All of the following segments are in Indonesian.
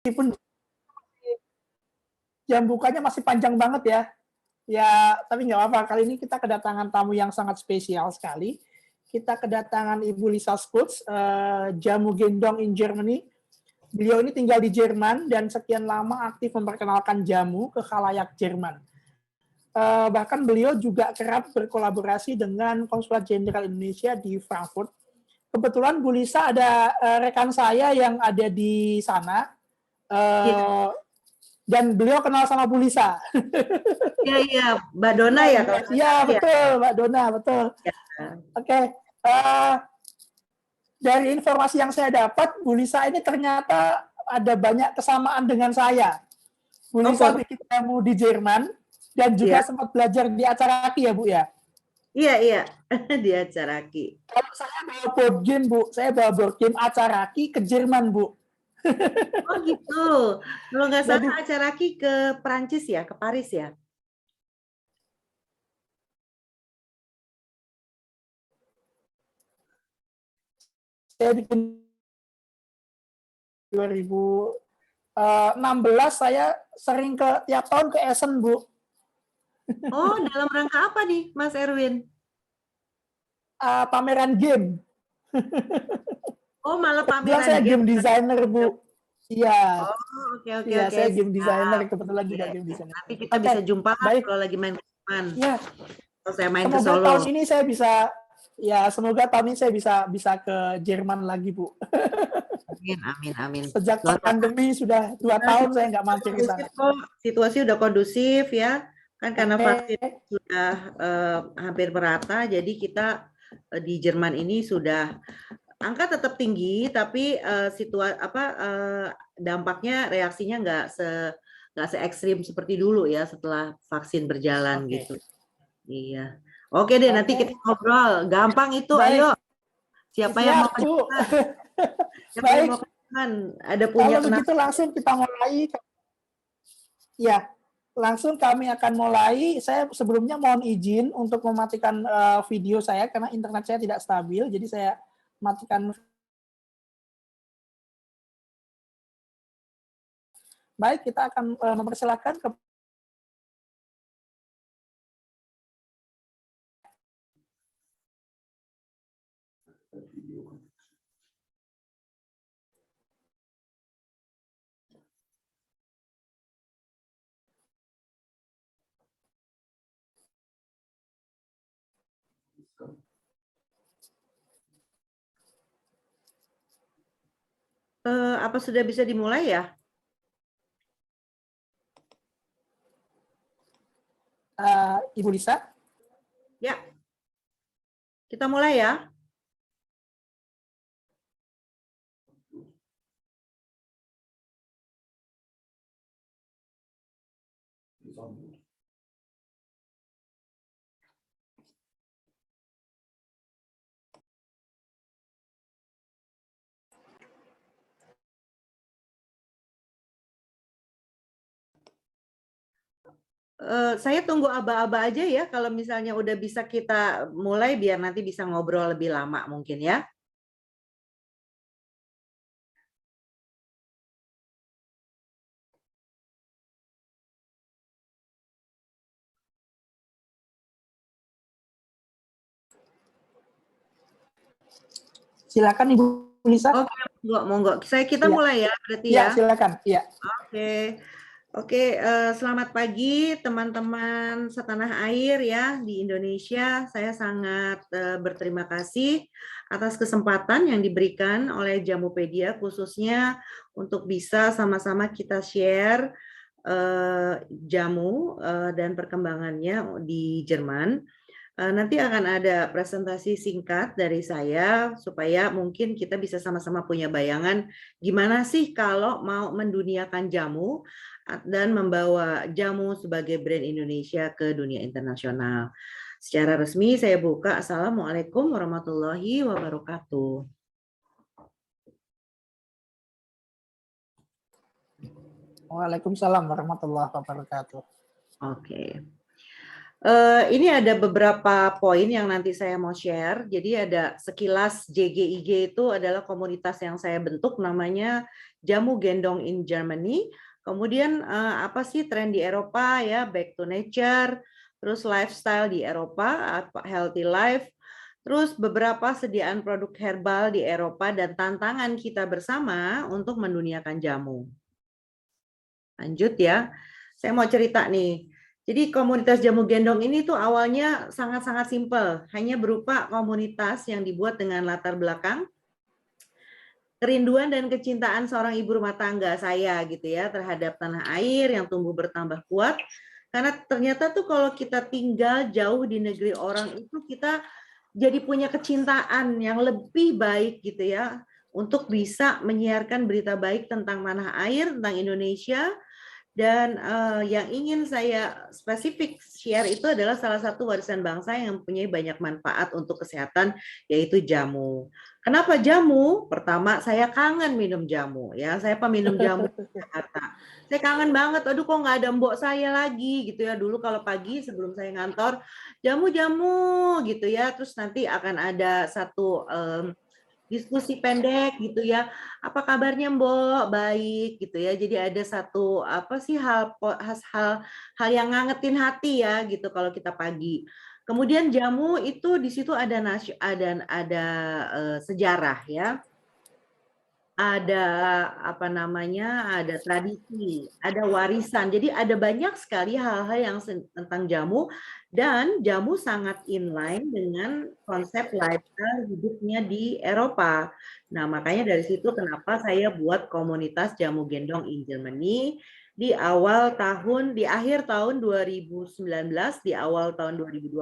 meskipun jam bukanya masih panjang banget ya. Ya, tapi nggak apa-apa. Kali ini kita kedatangan tamu yang sangat spesial sekali. Kita kedatangan Ibu Lisa Skutz, jamu gendong in Germany. Beliau ini tinggal di Jerman dan sekian lama aktif memperkenalkan jamu ke khalayak Jerman. Bahkan beliau juga kerap berkolaborasi dengan Konsulat Jenderal Indonesia di Frankfurt. Kebetulan Bu Lisa ada rekan saya yang ada di sana. Dan beliau kenal sama Bu Lisa. Iya, iya, Mbak Dona ya? Iya, betul, Mbak Dona, betul. Ya. Oke, dari informasi yang saya dapat, Bu Lisa ini ternyata ada banyak kesamaan dengan saya. Bu Lisa bikin jamu di Jerman dan juga sempat belajar di Acaraki ya, Bu ya? Iya, iya, di Acaraki. Kalau saya bawa board game, Bu, saya bawa board game Acaraki ke Jerman, Bu. Oh gitu. Kalau nggak salah Acaraki ke Perancis ya, ke Paris ya? Saya bikin 2016 saya sering tiap tahun ke Essen, Bu. Oh, dalam rangka apa nih, Mas Erwin? Pameran game. Oh, malah pameran saya game designer, Bu. Iya. Oh, oke. Iya, saya game designer, kebetulan juga game designer. Nanti kita bisa jumpa kalau lagi main ke Jerman. Iya. Kalau saya main ke Solo. Solo. Tahun ini saya bisa, ya semoga tahun ini saya bisa ke Jerman lagi, Bu. Amin. Sejak pandemi sudah 2 tahun saya nggak mampir ke sana. Situasi udah kondusif ya, kan karena vaksin sudah hampir merata, jadi kita di Jerman ini sudah angka tetap tinggi, tapi dampaknya reaksinya nggak se ekstrim seperti dulu ya setelah vaksin berjalan gitu. Iya. Oke deh, nanti kita ngobrol. Gampang itu, ayo. Siapa yang mau kenalan? Siapa yang mau kenalan? Ada punya kalau begitu langsung kita mulai. Ya, langsung kami akan mulai. Saya sebelumnya mohon izin untuk mematikan video saya karena internet saya tidak stabil, jadi saya matikan. Baik, kita akan mempersilahkan ke apa sudah bisa dimulai ya? Ibu Lisa? Ya. Kita mulai ya. Saya tunggu aba-aba aja ya, kalau misalnya udah bisa kita mulai biar nanti bisa ngobrol lebih lama mungkin ya. Silakan Ibu Lisa. Oke, monggo. Kita mulai ya berarti ya. Silakan. Iya. Oke, selamat pagi teman-teman setanah air ya di Indonesia. Saya sangat berterima kasih atas kesempatan yang diberikan oleh Jamupedia khususnya untuk bisa sama-sama kita share jamu dan perkembangannya di Jerman. Nanti akan ada presentasi singkat dari saya supaya mungkin kita bisa sama-sama punya bayangan gimana sih kalau mau menduniakan jamu dan membawa jamu sebagai brand Indonesia ke dunia internasional. Secara resmi saya buka. Assalamualaikum warahmatullahi wabarakatuh. Waalaikumsalam warahmatullahi wabarakatuh. Oke. Ini ada beberapa poin yang nanti saya mau share. Jadi ada sekilas JGIG itu adalah komunitas yang saya bentuk namanya jamu gendong in Germany. Kemudian apa sih tren di Eropa ya, back to nature, terus lifestyle di Eropa, healthy life, terus beberapa sediaan produk herbal di Eropa dan tantangan kita bersama untuk menduniakan jamu. Lanjut ya, saya mau cerita nih. Jadi komunitas jamu gendong ini tuh awalnya sangat-sangat simpel, hanya berupa komunitas yang dibuat dengan latar belakang kerinduan dan kecintaan seorang ibu rumah tangga saya gitu ya terhadap tanah air yang tumbuh bertambah kuat. Karena ternyata tuh kalau kita tinggal jauh di negeri orang itu kita jadi punya kecintaan yang lebih baik gitu ya untuk bisa menyiarkan berita baik tentang tanah air, tentang Indonesia. Dan yang ingin saya spesifik share itu adalah salah satu warisan bangsa yang mempunyai banyak manfaat untuk kesehatan, yaitu jamu. Kenapa jamu? Pertama, saya kangen minum jamu. Ya, saya peminum jamu di Jakarta. Saya kangen banget. Aduh, kok nggak ada mbok saya lagi gitu ya. Dulu kalau pagi sebelum saya ngantor, jamu-jamu gitu ya. Terus nanti akan ada satu diskusi pendek gitu ya. Apa kabarnya Mbok? Baik gitu ya. Jadi ada satu apa sih hal yang ngangetin hati ya gitu kalau kita pagi. Kemudian jamu itu di situ ada sejarah ya. Ada apa namanya, ada tradisi, ada warisan. Jadi ada banyak sekali hal-hal yang tentang jamu dan jamu sangat inline dengan konsep lifestyle hidupnya di Eropa. Nah, makanya dari situ kenapa saya buat komunitas jamu gendong in Germany di akhir tahun 2019, di awal tahun 2020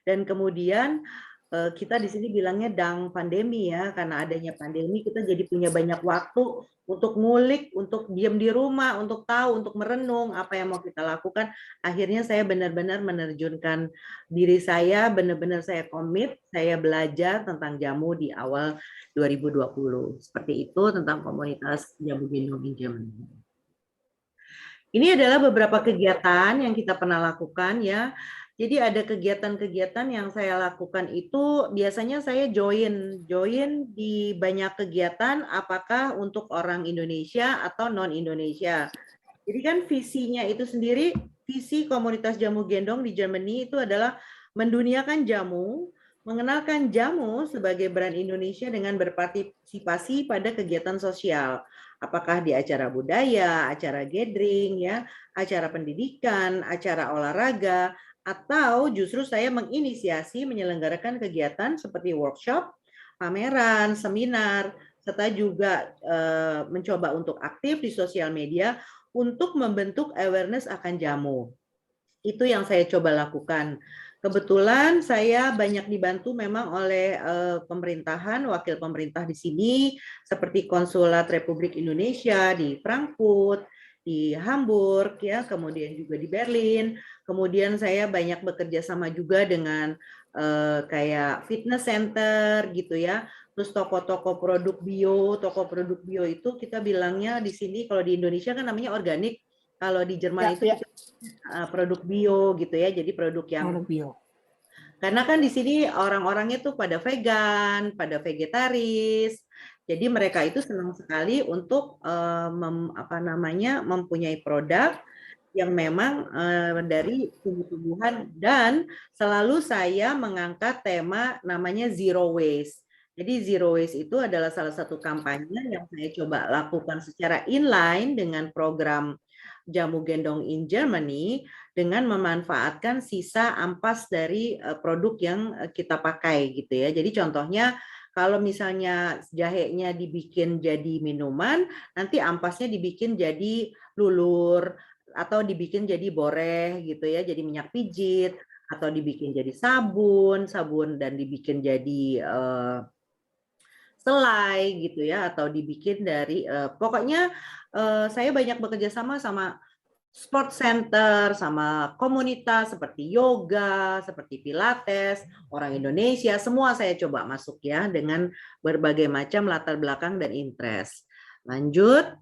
dan kemudian kita di sini bilangnya dang pandemi ya, karena adanya pandemi kita jadi punya banyak waktu untuk ngulik, untuk diam di rumah, untuk tahu, untuk merenung apa yang mau kita lakukan. Akhirnya saya benar-benar menerjunkan diri saya, benar-benar saya komit, saya belajar tentang jamu di awal 2020. Seperti itu tentang komunitas jamu gendong in Germany. Ini adalah beberapa kegiatan yang kita pernah lakukan ya. Jadi ada kegiatan-kegiatan yang saya lakukan itu biasanya saya join di banyak kegiatan apakah untuk orang Indonesia atau non-Indonesia. Jadi kan visinya itu sendiri, visi komunitas jamu gendong di Germany itu adalah menduniakan jamu, mengenalkan jamu sebagai brand Indonesia dengan berpartisipasi pada kegiatan sosial. Apakah di acara budaya, acara gathering, ya, acara pendidikan, acara olahraga, atau justru saya menginisiasi menyelenggarakan kegiatan seperti workshop, pameran, seminar, serta juga mencoba untuk aktif di sosial media untuk membentuk awareness akan jamu. Itu yang saya coba lakukan. Kebetulan saya banyak dibantu memang oleh pemerintahan, wakil pemerintah di sini, seperti Konsulat Republik Indonesia di Frankfurt, di Hamburg, ya, kemudian juga di Berlin. Kemudian saya banyak bekerja sama juga dengan kayak fitness center gitu ya. Terus toko-toko produk bio itu kita bilangnya di sini kalau di Indonesia kan namanya organik, kalau di Jerman itu produk bio gitu ya. Jadi produk yang produk bio. Karena kan di sini orang-orangnya tuh pada vegan, pada vegetaris. Jadi mereka itu senang sekali untuk mempunyai produk yang memang dari tumbuh-tumbuhan dan selalu saya mengangkat tema namanya zero waste. Jadi zero waste itu adalah salah satu kampanye yang saya coba lakukan secara inline dengan program jamu gendong in Germany dengan memanfaatkan sisa ampas dari produk yang kita pakai gitu ya. Jadi contohnya kalau misalnya jahenya dibikin jadi minuman, nanti ampasnya dibikin jadi lulur atau dibikin jadi boreh gitu ya, jadi minyak pijit atau dibikin jadi sabun dan dibikin jadi selai gitu ya, atau dibikin dari pokoknya saya banyak bekerja sama sport center, sama komunitas seperti yoga, seperti pilates, orang Indonesia, semua saya coba masuk ya dengan berbagai macam latar belakang dan interest. Lanjut.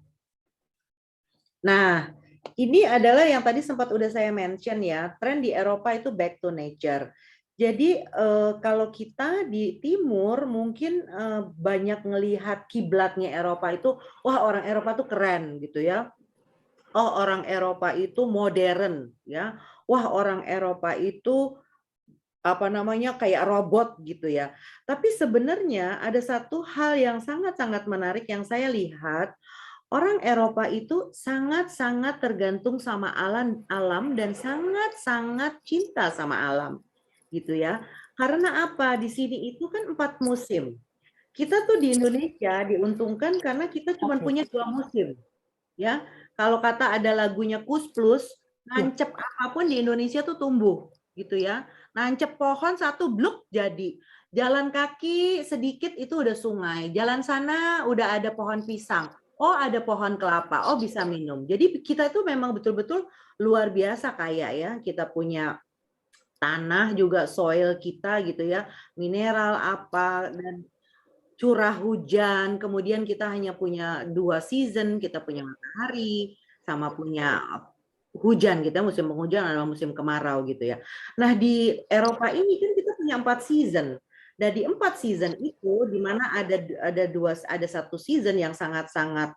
Nah, ini adalah yang tadi sempat udah saya mention ya, tren di Eropa itu back to nature. Jadi kalau kita di timur mungkin banyak ngelihat kiblatnya Eropa itu, wah orang Eropa tuh keren gitu ya. Oh orang Eropa itu modern ya. Wah orang Eropa itu apa namanya kayak robot gitu ya. Tapi sebenarnya ada satu hal yang sangat-sangat menarik yang saya lihat, orang Eropa itu sangat-sangat tergantung sama alam dan sangat-sangat cinta sama alam gitu ya. Karena apa? Di sini itu kan 4 musim. Kita tuh di Indonesia diuntungkan karena kita cuma Oke. punya 2 musim. Ya, kalau kata ada lagunya Kus Plus, Ya. nancep apapun di Indonesia tuh tumbuh gitu ya. Nancep pohon satu bluk jadi. Jalan kaki sedikit itu udah sungai. Jalan sana udah ada pohon pisang. Oh, ada pohon kelapa. Oh, bisa minum. Jadi kita itu memang betul-betul luar biasa kaya ya. Kita punya tanah juga soil kita gitu ya, mineral apa dan curah hujan, kemudian kita hanya punya 2 season, kita punya matahari sama punya hujan kita musim penghujan atau musim kemarau gitu ya. Nah, di Eropa ini kan kita punya 4 season. Dan di 4 season itu di mana ada satu season yang sangat-sangat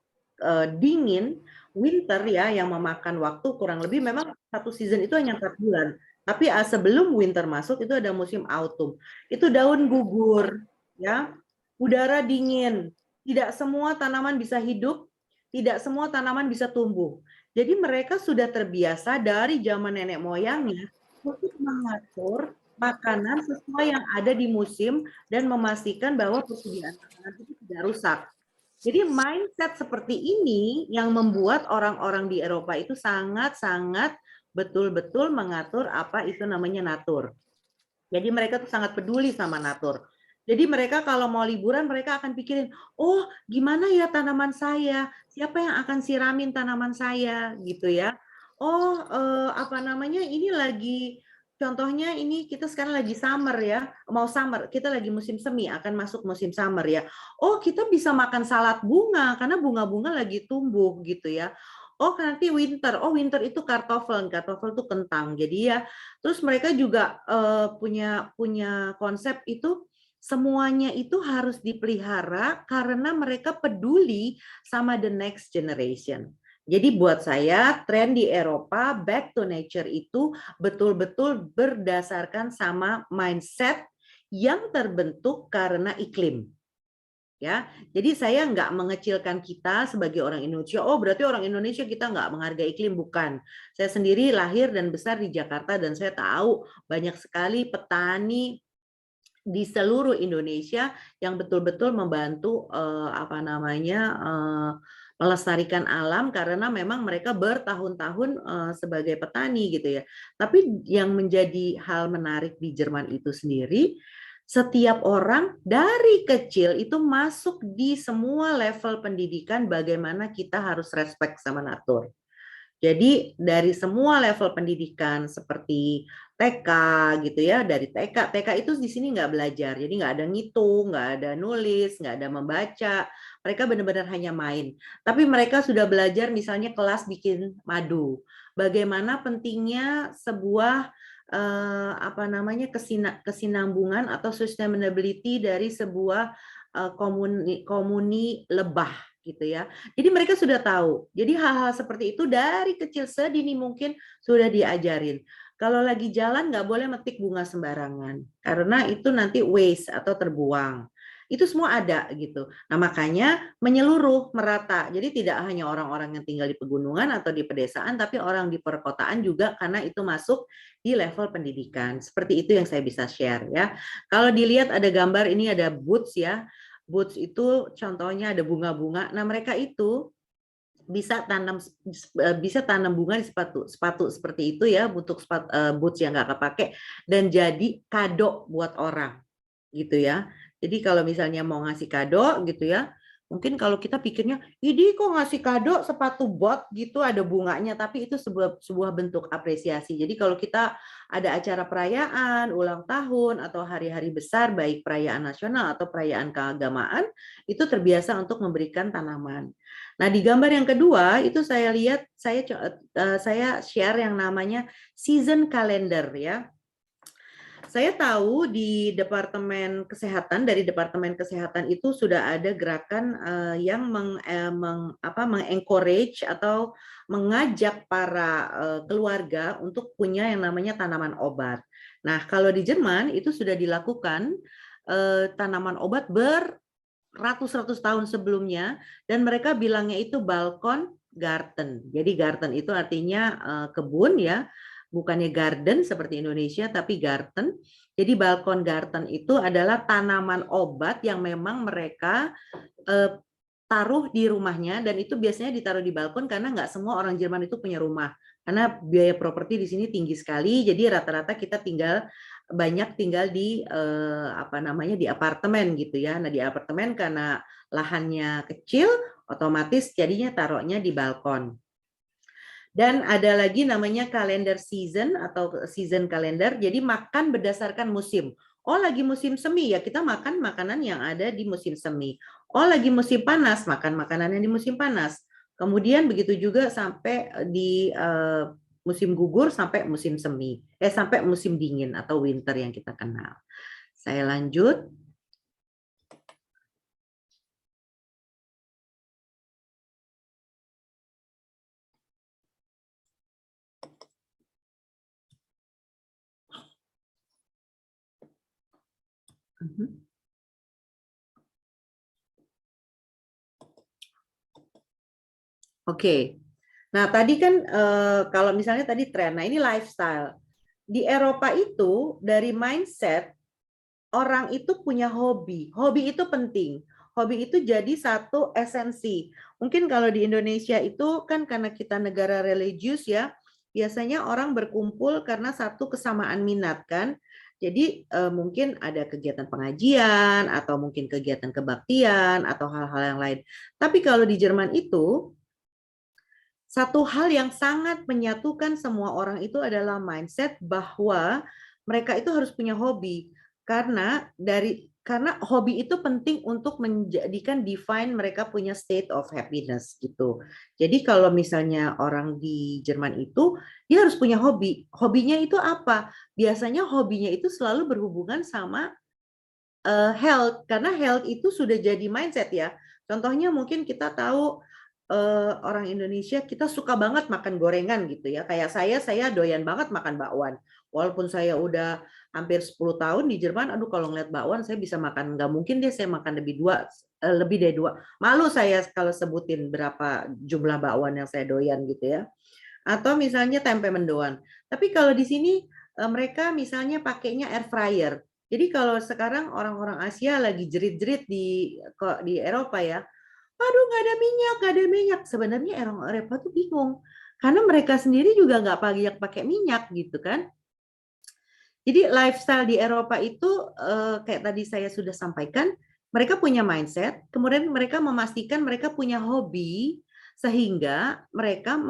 dingin, winter ya yang memakan waktu kurang lebih memang satu season itu hanya 4 bulan. Tapi sebelum winter masuk itu ada musim autumn. Itu daun gugur ya, udara dingin, tidak semua tanaman bisa hidup, tidak semua tanaman bisa tumbuh. Jadi mereka sudah terbiasa dari zaman nenek moyangnya untuk mengatur makanan sesuai yang ada di musim dan memastikan bahwa persediaan makanan itu tidak rusak. Jadi mindset seperti ini yang membuat orang-orang di Eropa itu sangat-sangat betul-betul mengatur apa itu namanya natur. Jadi mereka tuh sangat peduli sama natur. Jadi mereka kalau mau liburan mereka akan pikirin, oh gimana ya tanaman saya, siapa yang akan siramin tanaman saya gitu ya. Oh apa namanya ini lagi, contohnya ini kita sekarang lagi summer ya, mau summer, kita lagi musim semi akan masuk musim summer ya. Oh kita bisa makan salad bunga karena bunga-bunga lagi tumbuh gitu ya. Oh nanti winter, oh winter itu kartoffel, kartoffel itu kentang. Jadi ya terus mereka juga punya konsep itu semuanya itu harus dipelihara karena mereka peduli sama the next generation. Jadi buat saya tren di Eropa back to nature itu betul-betul berdasarkan sama mindset yang terbentuk karena iklim. Ya, jadi saya nggak mengecilkan kita sebagai orang Indonesia. Oh, berarti orang Indonesia kita nggak menghargai iklim, bukan. Saya sendiri lahir dan besar di Jakarta dan saya tahu banyak sekali petani di seluruh Indonesia yang betul-betul membantu apa namanya melestarikan alam karena memang mereka bertahun-tahun sebagai petani gitu ya. Tapi yang menjadi hal menarik di Jerman itu sendiri, setiap orang dari kecil itu masuk di semua level pendidikan bagaimana kita harus respect sama natur. Jadi dari semua level pendidikan seperti TK gitu ya, dari TK itu di sini nggak belajar, jadi nggak ada ngitung, nggak ada nulis, nggak ada membaca, mereka benar-benar hanya main. Tapi mereka sudah belajar misalnya kelas bikin madu, bagaimana pentingnya sebuah apa namanya kesinambungan atau sustainability dari sebuah komuni lebah gitu ya. Jadi mereka sudah tahu. Jadi hal-hal seperti itu dari kecil sedini mungkin sudah diajarin. Kalau lagi jalan nggak boleh metik bunga sembarangan karena itu nanti waste atau terbuang. Itu semua ada gitu. Nah makanya menyeluruh merata. Jadi tidak hanya orang-orang yang tinggal di pegunungan atau di pedesaan, tapi orang di perkotaan juga karena itu masuk di level pendidikan. Seperti itu yang saya bisa share ya. Kalau dilihat ada gambar ini ada boots ya. Boots itu contohnya ada bunga-bunga. Nah, mereka itu bisa tanam bunga di sepatu seperti itu ya untuk boots yang nggak kepake dan jadi kado buat orang gitu ya. Jadi kalau misalnya mau ngasih kado gitu ya, mungkin kalau kita pikirnya, ini kok ngasih kado sepatu bot gitu ada bunganya, tapi itu sebuah bentuk apresiasi. Jadi kalau kita ada acara perayaan, ulang tahun atau hari-hari besar baik perayaan nasional atau perayaan keagamaan, itu terbiasa untuk memberikan tanaman. Nah, di gambar yang kedua itu saya lihat saya share yang namanya season calendar ya. Saya tahu di Departemen Kesehatan, dari Departemen Kesehatan itu sudah ada gerakan yang mengencourage atau mengajak para keluarga untuk punya yang namanya tanaman obat. Nah, kalau di Jerman itu sudah dilakukan tanaman obat beratus-ratus tahun sebelumnya, dan mereka bilangnya itu balkon garden. Jadi garden itu artinya kebun ya, bukannya garden seperti Indonesia, tapi garden. Jadi balkon garden itu adalah tanaman obat yang memang mereka taruh di rumahnya, dan itu biasanya ditaruh di balkon karena nggak semua orang Jerman itu punya rumah. Karena biaya properti di sini tinggi sekali, jadi rata-rata kita banyak tinggal di di apartemen gitu ya. Nah, di apartemen karena lahannya kecil, otomatis jadinya taruhnya di balkon. Dan ada lagi namanya kalender season atau season kalender. Jadi makan berdasarkan musim. Oh, lagi musim semi ya kita makan makanan yang ada di musim semi. Oh, lagi musim panas, makan makanan yang di musim panas. Kemudian begitu juga sampai di musim gugur sampai musim semi. Sampai musim dingin atau winter yang kita kenal. Saya lanjut. Oke. Nah, tadi kan kalau misalnya tadi tren, nah ini lifestyle. Di Eropa itu dari mindset orang itu punya hobi. Hobi itu penting. Hobi itu jadi satu esensi. Mungkin kalau di Indonesia itu kan karena kita negara religius ya, biasanya orang berkumpul karena satu kesamaan minat kan. Jadi mungkin ada kegiatan pengajian atau mungkin kegiatan kebaktian atau hal-hal yang lain. Tapi kalau di Jerman itu satu hal yang sangat menyatukan semua orang itu adalah mindset bahwa mereka itu harus punya hobi, karena hobi itu penting untuk menjadikan define mereka punya state of happiness gitu. Jadi kalau misalnya orang di Jerman itu dia harus punya hobi. Hobinya itu apa? Biasanya hobinya itu selalu berhubungan sama health, karena health itu sudah jadi mindset ya. Contohnya mungkin kita tahu orang Indonesia kita suka banget makan gorengan gitu ya. Kayak saya doyan banget makan bakwan. Walaupun saya udah hampir 10 tahun di Jerman, aduh kalau ngeliat bakwan saya bisa makan, nggak mungkin deh saya makan lebih dari dua. Malu saya kalau sebutin berapa jumlah bakwan yang saya doyan gitu ya. Atau misalnya tempe mendoan. Tapi kalau di sini mereka misalnya pakainya air fryer. Jadi kalau sekarang orang-orang Asia lagi jerit-jerit di Eropa ya, aduh nggak ada minyak, nggak ada minyak. Sebenarnya orang Eropa tuh bingung, karena mereka sendiri juga nggak pakai minyak gitu kan. Jadi lifestyle di Eropa itu kayak tadi saya sudah sampaikan, mereka punya mindset, kemudian mereka memastikan mereka punya hobi, sehingga mereka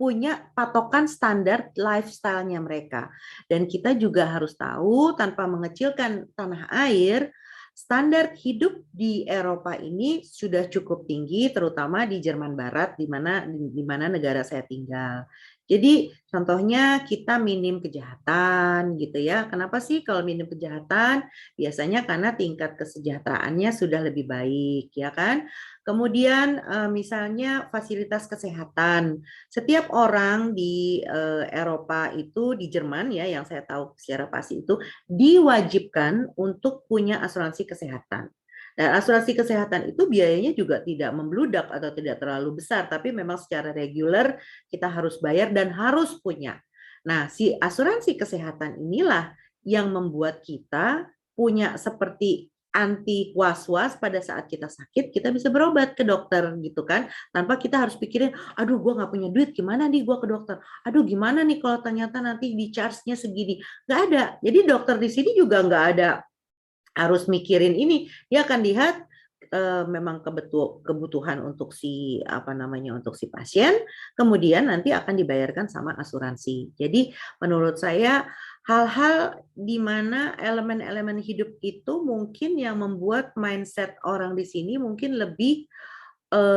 punya patokan standar lifestyle-nya mereka. Dan kita juga harus tahu, tanpa mengecilkan tanah air, standar hidup di Eropa ini sudah cukup tinggi, terutama di Jerman Barat, di mana negara saya tinggal. Jadi contohnya kita minim kejahatan gitu ya. Kenapa sih kalau minim kejahatan? Biasanya karena tingkat kesejahteraannya sudah lebih baik ya kan. Kemudian misalnya fasilitas kesehatan. Setiap orang di Eropa itu, di Jerman ya, yang saya tahu secara pasti itu diwajibkan untuk punya asuransi kesehatan. Dan asuransi kesehatan itu biayanya juga tidak membludak atau tidak terlalu besar, tapi memang secara reguler kita harus bayar dan harus punya. Nah, si asuransi kesehatan inilah yang membuat kita punya seperti anti was-was pada saat kita sakit, kita bisa berobat ke dokter gitu kan, tanpa kita harus pikirin, aduh gue nggak punya duit, gimana nih gue ke dokter, aduh gimana nih kalau ternyata nanti di charge-nya segini, nggak ada. Jadi dokter di sini juga nggak ada harus mikirin ini, dia akan lihat memang kebutuhan untuk untuk si pasien, kemudian nanti akan dibayarkan sama asuransi. Jadi menurut saya hal-hal di mana elemen-elemen hidup itu mungkin yang membuat mindset orang di sini mungkin lebih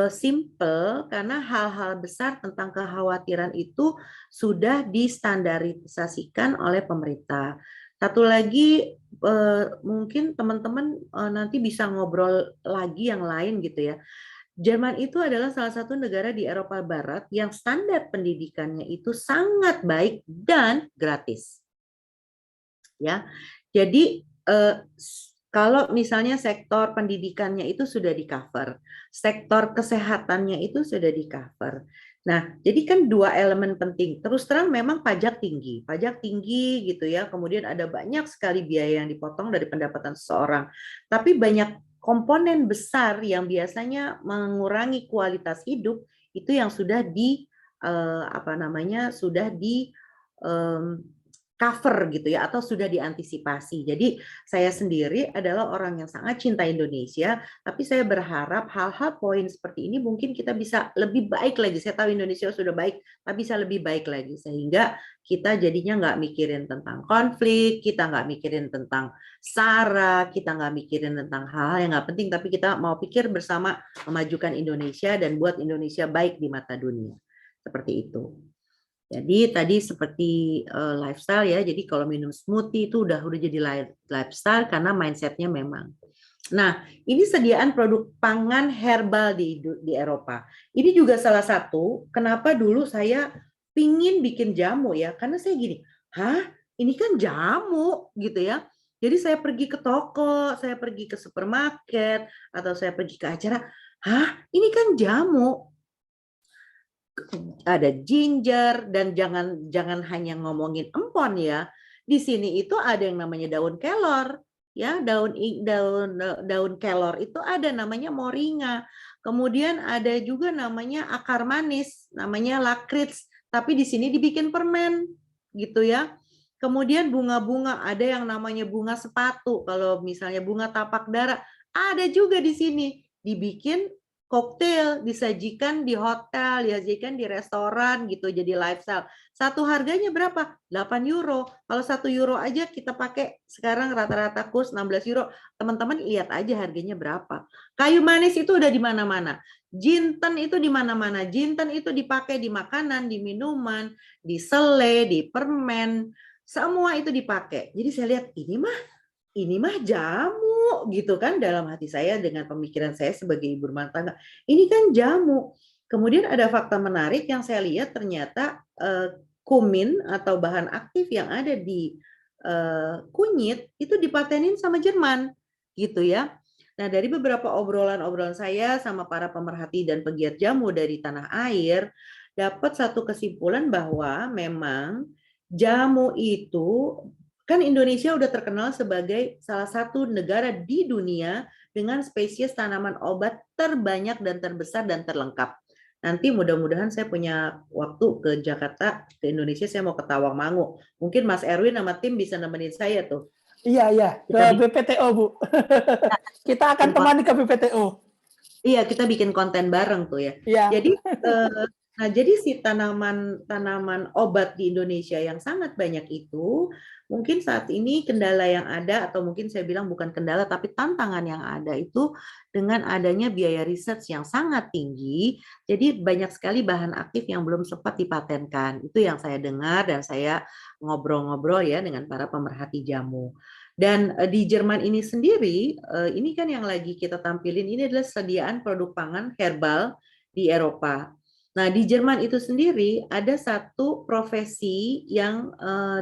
simple, karena hal-hal besar tentang kekhawatiran itu sudah distandarisasikan oleh pemerintah. Satu lagi mungkin teman-teman nanti bisa ngobrol lagi yang lain gitu ya. Jerman itu adalah salah satu negara di Eropa Barat yang standar pendidikannya itu sangat baik dan gratis. Ya, jadi kalau misalnya sektor pendidikannya itu sudah di cover, sektor kesehatannya itu sudah di cover. Nah, jadi kan dua elemen penting. Terus terang memang pajak tinggi gitu ya. Kemudian ada banyak sekali biaya yang dipotong dari pendapatan seseorang. Tapi banyak komponen besar yang biasanya mengurangi kualitas hidup itu yang sudah di sudah di cover gitu ya, atau sudah diantisipasi. Jadi saya sendiri adalah orang yang sangat cinta Indonesia, tapi saya berharap hal-hal poin seperti ini mungkin kita bisa lebih baik lagi. Saya tahu Indonesia sudah baik, tapi bisa lebih baik lagi sehingga kita jadinya nggak mikirin tentang konflik, kita nggak mikirin tentang SARA, kita nggak mikirin tentang hal-hal yang nggak penting, tapi kita mau pikir bersama memajukan Indonesia dan buat Indonesia baik di mata dunia. Seperti itu. Jadi tadi seperti lifestyle ya. Jadi kalau minum smoothie itu udah jadi lifestyle karena mindsetnya memang. Nah, ini sediaan produk pangan herbal di Eropa. Ini juga salah satu kenapa dulu saya pingin bikin jamu ya. Karena saya gini, hah? Ini kan jamu gitu ya. Jadi saya pergi ke toko, saya pergi ke supermarket, atau saya pergi ke acara, hah? Ini kan jamu. Ada ginger, dan jangan hanya ngomongin empon ya. Di sini itu ada yang namanya daun kelor, ya, daun kelor itu ada namanya moringa. Kemudian ada juga namanya akar manis, namanya lakrits, tapi di sini dibikin permen gitu ya. Kemudian bunga-bunga, ada yang namanya bunga sepatu. Kalau misalnya bunga tapak dara, ada juga di sini dibikin koktail, disajikan di hotel, disajikan di restoran gitu, jadi lifestyle. Satu harganya berapa? 8 euro. Kalau 1 euro aja kita pakai sekarang rata-rata kurs 16 euro. Teman-teman lihat aja harganya berapa. Kayu manis itu udah di mana-mana. Jinten itu di mana-mana. Jinten itu dipakai di makanan, di minuman, di sele, di permen. Semua itu dipakai. Jadi saya lihat ini mah jamu gitu kan dalam hati saya dengan pemikiran saya sebagai ibu rumah tangga. Ini kan jamu. Kemudian ada fakta menarik yang saya lihat ternyata kumin atau bahan aktif yang ada di kunyit itu dipatenin sama Jerman gitu ya. Nah, dari beberapa obrolan-obrolan saya sama para pemerhati dan pegiat jamu dari tanah air, dapat satu kesimpulan bahwa memang jamu itu kan Indonesia udah terkenal sebagai salah satu negara di dunia dengan spesies tanaman obat terbanyak dan terbesar dan terlengkap. Nanti mudah-mudahan saya punya waktu ke Jakarta, ke Indonesia, saya mau ke Tawangmangu. Mungkin Mas Erwin sama tim bisa nemenin saya tuh. Iya, ke BPTO, Bu. Kita akan temani ke BPTO. Iya, kita bikin konten bareng tuh ya. Iya. Jadi si tanaman obat di Indonesia yang sangat banyak itu, mungkin saat ini kendala yang ada, atau mungkin saya bilang bukan kendala, tapi tantangan yang ada itu dengan adanya biaya riset yang sangat tinggi, jadi banyak sekali bahan aktif yang belum sempat dipatenkan. Itu yang saya dengar dan saya ngobrol-ngobrol ya dengan para pemerhati jamu. Dan di Jerman ini sendiri, ini kan yang lagi kita tampilin, ini adalah sediaan produk pangan herbal di Eropa. Nah, di Jerman itu sendiri ada satu profesi yang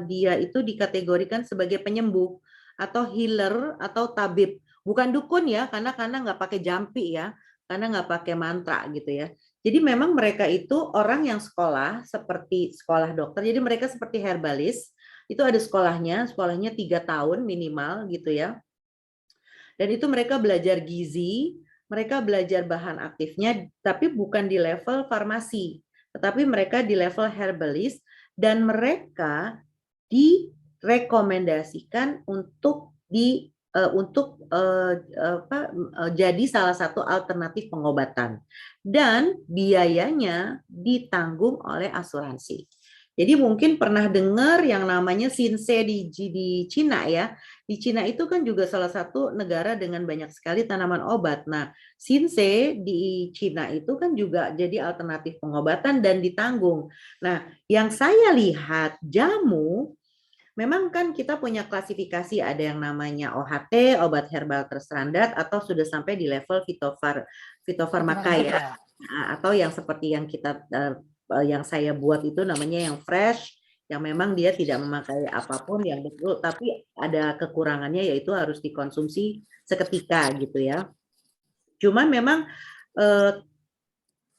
dia itu dikategorikan sebagai penyembuh atau healer atau tabib. Bukan dukun ya, karena nggak pakai jampi ya, karena nggak pakai mantra gitu ya. Jadi memang mereka itu orang yang sekolah seperti sekolah dokter. Jadi mereka seperti herbalis. Itu ada sekolahnya 3 tahun minimal gitu ya. Dan itu mereka belajar gizi, mereka belajar bahan aktifnya, tapi bukan di level farmasi, tetapi mereka di level herbalis, dan mereka direkomendasikan untuk jadi salah satu alternatif pengobatan, dan biayanya ditanggung oleh asuransi. Jadi mungkin pernah dengar yang namanya Sinsay di Cina ya. Di Cina itu kan juga salah satu negara dengan banyak sekali tanaman obat. Nah, Sinsay di Cina itu kan juga jadi alternatif pengobatan dan ditanggung. Nah, yang saya lihat jamu Memang kan kita punya klasifikasi, ada yang namanya OHT, obat herbal terstandar, atau sudah sampai di level fitofarmaka ya. Ya. Nah, atau yang seperti yang yang saya buat itu namanya yang fresh, yang memang dia tidak memakai apapun yang betul, tapi ada kekurangannya yaitu harus dikonsumsi seketika gitu ya. Cuman memang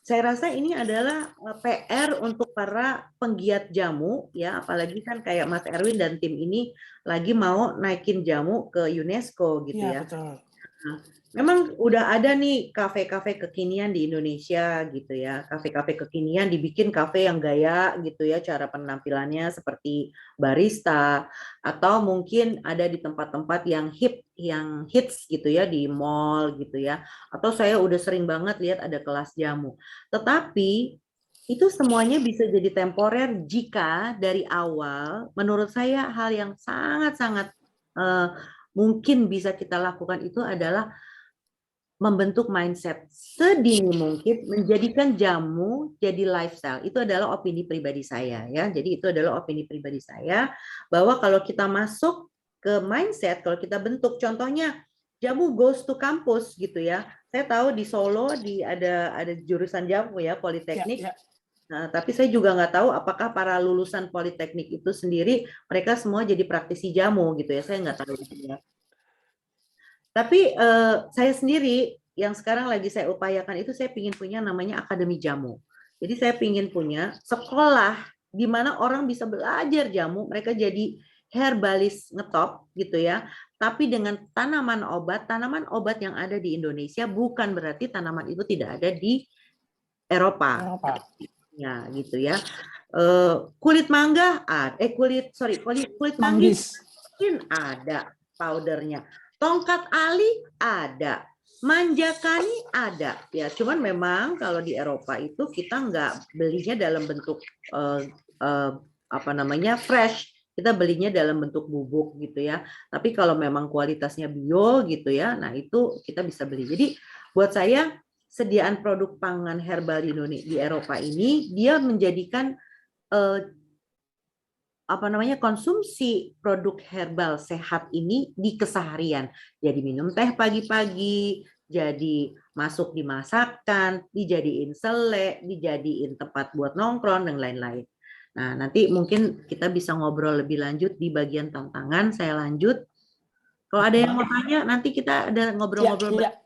saya rasa ini adalah PR untuk para penggiat jamu ya, apalagi kan kayak Mas Erwin dan tim ini lagi mau naikin jamu ke UNESCO gitu Iya, ya. betul. Nah, memang udah ada nih kafe-kafe kekinian di Indonesia gitu ya. Kafe-kafe kekinian dibikin kafe yang gaya gitu ya, cara penampilannya seperti barista atau mungkin ada di tempat-tempat yang hip, yang hits gitu ya di mall gitu ya. Atau saya udah sering banget lihat ada kelas jamu. Tetapi itu semuanya bisa jadi temporer jika dari awal menurut saya hal yang sangat-sangat mungkin bisa kita lakukan itu adalah membentuk mindset sedini mungkin, menjadikan jamu jadi lifestyle. Itu adalah opini pribadi saya ya. Jadi itu adalah opini pribadi saya bahwa kalau kita masuk ke mindset, kalau kita bentuk, contohnya jamu goes to kampus gitu ya. Saya tahu di Solo ada jurusan jamu ya, Politeknik. Ya. Nah, tapi saya juga nggak tahu apakah para lulusan Politeknik itu sendiri mereka semua jadi praktisi jamu gitu ya. Saya nggak tahu gitu ya. Tapi saya sendiri yang sekarang lagi saya upayakan itu saya ingin punya namanya Akademi Jamu. Jadi saya ingin punya sekolah di mana orang bisa belajar jamu, mereka jadi herbalis ngetop gitu ya. Tapi dengan tanaman obat yang ada di Indonesia bukan berarti tanaman itu tidak ada di Eropa. Ya, gitu ya. Kulit mangga kulit manggis mungkin ada powdernya. Tongkat ali ada, manjakani ada. Ya, cuman memang kalau di Eropa itu kita nggak belinya dalam bentuk apa namanya fresh. Kita belinya dalam bentuk bubuk gitu ya. Tapi kalau memang kualitasnya bio gitu ya, nah itu kita bisa beli. Jadi buat saya sediaan produk pangan herbal di Indonesia di Eropa ini dia menjadikan apa namanya konsumsi produk herbal sehat ini di keseharian. Jadi minum teh pagi-pagi, jadi masuk di masakan, dijadiin selek, dijadiin tempat buat nongkrong dan lain-lain. Nah, nanti mungkin kita bisa ngobrol lebih lanjut di bagian tantangan. Saya lanjut. Kalau ada yang mau tanya, nanti kita ada ngobrol-ngobrol. Ya.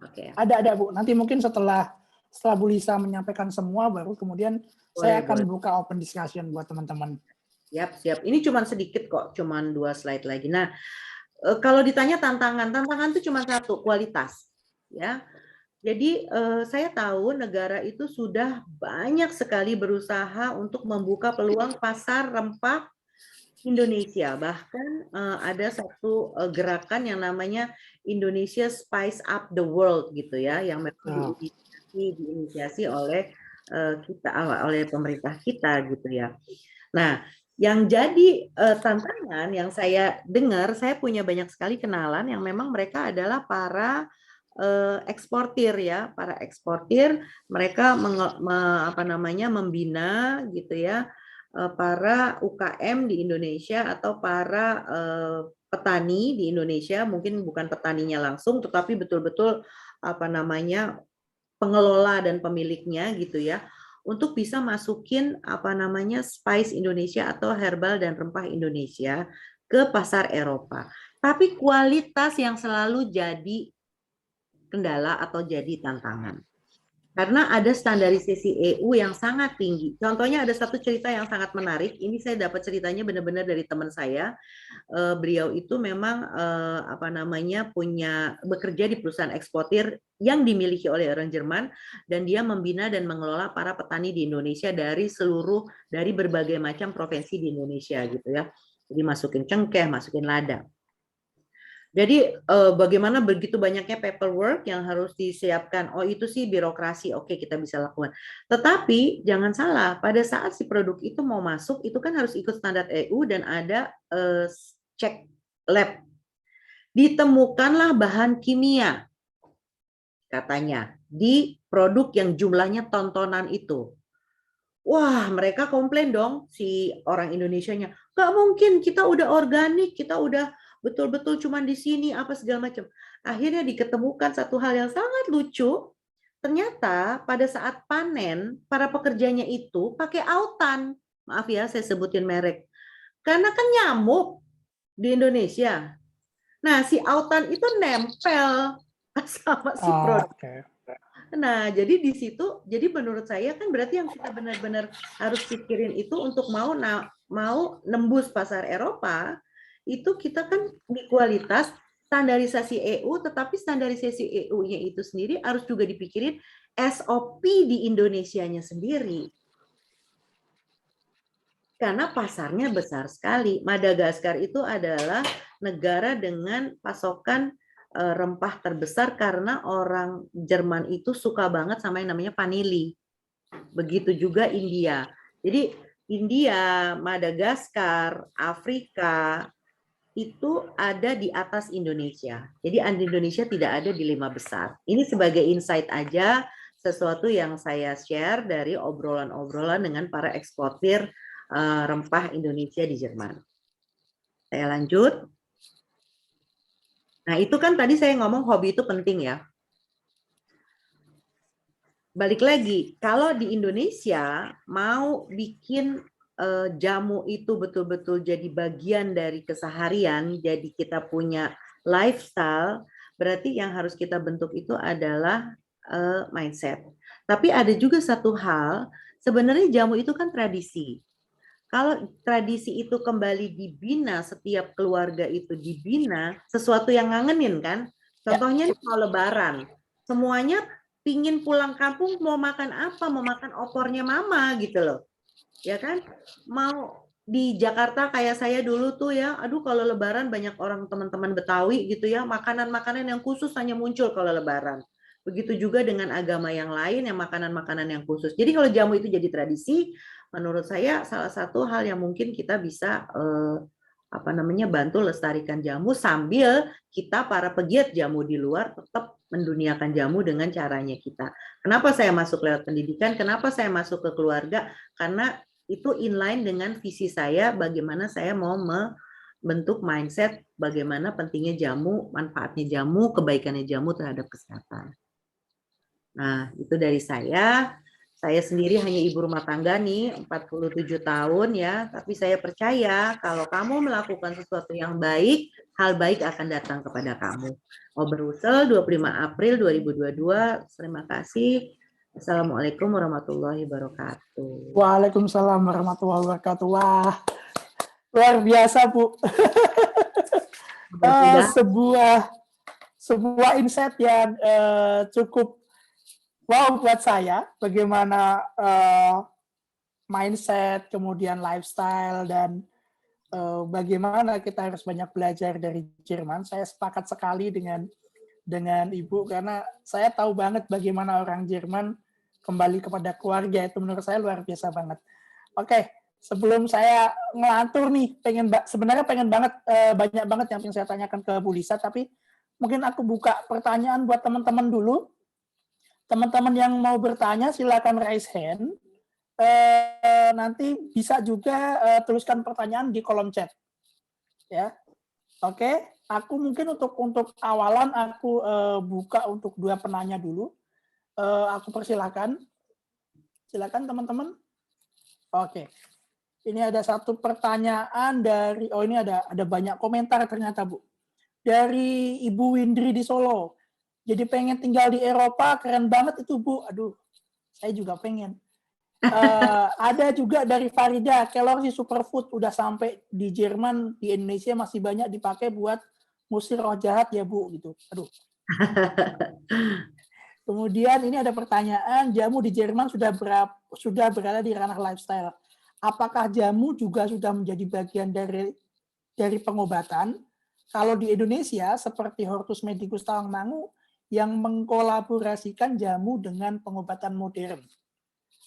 Oke. Ada Bu. Nanti mungkin setelah Bu Lisa menyampaikan semua, baru kemudian saya akan buka open discussion buat teman-teman. Siap. Ini cuma sedikit kok, cuma 2 slide lagi. Nah, kalau ditanya tantangan itu cuma satu, kualitas. Ya, jadi saya tahu negara itu sudah banyak sekali berusaha untuk membuka peluang pasar rempah Indonesia. Bahkan ada satu gerakan yang namanya Indonesia Spice Up the World gitu ya, yang memang diinisiasi oleh oleh pemerintah kita gitu ya. Nah, yang jadi tantangan yang saya dengar, saya punya banyak sekali kenalan yang memang mereka adalah para eksportir ya, para eksportir, mereka membina gitu ya para UKM di Indonesia atau para petani di Indonesia, mungkin bukan petaninya langsung, tetapi betul-betul pengelola dan pemiliknya gitu ya, untuk bisa masukin spice Indonesia atau herbal dan rempah Indonesia ke pasar Eropa. Tapi kualitas yang selalu jadi kendala atau jadi tantangan. Karena ada standarisasi EU yang sangat tinggi. Contohnya ada satu cerita yang sangat menarik. Ini saya dapat ceritanya benar-benar dari teman saya. Beliau itu memang bekerja di perusahaan eksportir yang dimiliki oleh orang Jerman, dan dia membina dan mengelola para petani di Indonesia dari berbagai macam provinsi di Indonesia gitu ya. Jadi masukin cengkeh, masukin lada. Jadi bagaimana begitu banyaknya paperwork yang harus disiapkan. Oh itu sih birokrasi, oke kita bisa lakukan. Tetapi jangan salah, pada saat si produk itu mau masuk, itu kan harus ikut standar EU dan ada cek lab. Ditemukanlah bahan kimia, katanya, di produk yang jumlahnya tontonan itu. Wah, mereka komplain dong si orang Indonesianya. Nggak mungkin, kita udah organik, kita udah betul-betul cuman di sini, apa segala macam. Akhirnya diketemukan satu hal yang sangat lucu. Ternyata pada saat panen, para pekerjanya itu pakai autan. Maaf ya, saya sebutin merek. Karena kan nyamuk di Indonesia. Nah, si autan itu nempel sama si produk. Oke. Nah, jadi di situ, jadi menurut saya kan berarti yang kita benar-benar harus pikirin itu untuk mau nembus pasar Eropa, itu kita kan di kualitas standarisasi EU, tetapi standarisasi EU-nya itu sendiri harus juga dipikirin SOP di Indonesianya sendiri. Karena pasarnya besar sekali. Madagaskar itu adalah negara dengan pasokan rempah terbesar karena orang Jerman itu suka banget sama yang namanya vanili. Begitu juga India. Jadi India, Madagaskar, Afrika itu ada di atas Indonesia. Jadi Indonesia tidak ada di 5 besar. Ini sebagai insight aja, sesuatu yang saya share dari obrolan-obrolan dengan para eksportir rempah Indonesia di Jerman. Saya lanjut. Nah, itu kan tadi saya ngomong hobi itu penting ya. Balik lagi, kalau di Indonesia mau bikin jamu itu betul-betul jadi bagian dari keseharian, jadi kita punya lifestyle, berarti yang harus kita bentuk itu adalah mindset. Tapi ada juga satu hal, sebenarnya jamu itu kan tradisi. Kalau tradisi itu kembali dibina, setiap keluarga itu dibina, sesuatu yang ngangenin kan? Contohnya nih kalau lebaran, semuanya pingin pulang kampung mau makan apa? Mau makan opornya mama gitu loh. Ya kan? Mau di Jakarta kayak saya dulu tuh ya, aduh kalau lebaran banyak orang teman-teman Betawi gitu ya, makanan-makanan yang khusus hanya muncul kalau lebaran. Begitu juga dengan agama yang lain yang makanan-makanan yang khusus. Jadi kalau jamu itu jadi tradisi, menurut saya salah satu hal yang mungkin kita bisa bantu lestarikan jamu sambil kita para pegiat jamu di luar tetap menduniakan jamu dengan caranya kita. Kenapa saya masuk lewat pendidikan? Kenapa saya masuk ke keluarga? Karena itu inline dengan visi saya bagaimana saya mau membentuk mindset bagaimana pentingnya jamu, manfaatnya jamu, kebaikannya jamu terhadap kesehatan. Nah, itu dari saya. Saya sendiri hanya ibu rumah tangga nih, 47 tahun ya, tapi saya percaya kalau kamu melakukan sesuatu yang baik, hal baik akan datang kepada kamu. Obrusel 25 April 2022. Terima kasih. Assalamualaikum warahmatullahi wabarakatuh. Waalaikumsalam warahmatullahi wabarakatuh. Wah, luar biasa, Bu. Sebuah insight yang cukup wow buat saya, bagaimana mindset, kemudian lifestyle, dan bagaimana kita harus banyak belajar dari Jerman. Saya sepakat sekali dengan Ibu, karena saya tahu banget bagaimana orang Jerman kembali kepada keluarga, itu menurut saya luar biasa banget. Oke, sebelum saya ngelantur nih, sebenarnya pengen banget, banyak banget yang ingin saya tanyakan ke Bu Lisa, tapi mungkin aku buka pertanyaan buat teman-teman dulu. Teman-teman yang mau bertanya silakan raise hand. Nanti bisa juga tuliskan pertanyaan di kolom chat. Ya, oke. Aku mungkin untuk awalan aku buka untuk 2 penanya dulu. Aku persilakan. Silakan teman-teman. Oke. Ini ada satu pertanyaan dari, ini ada banyak komentar ternyata, Bu. Dari Ibu Windri di Solo. Jadi pengen tinggal di Eropa, keren banget itu, Bu. Aduh, saya juga pengen. Ada juga dari Farida, Kellogg's Superfood udah sampai di Jerman, di Indonesia masih banyak dipakai buat ngusir roh jahat ya, Bu, gitu. Aduh. Kemudian ini ada pertanyaan, jamu di Jerman sudah berada di ranah lifestyle. Apakah jamu juga sudah menjadi bagian dari pengobatan? Kalau di Indonesia seperti Hortus Medicus Tawangmangu yang mengkolaborasikan jamu dengan pengobatan modern.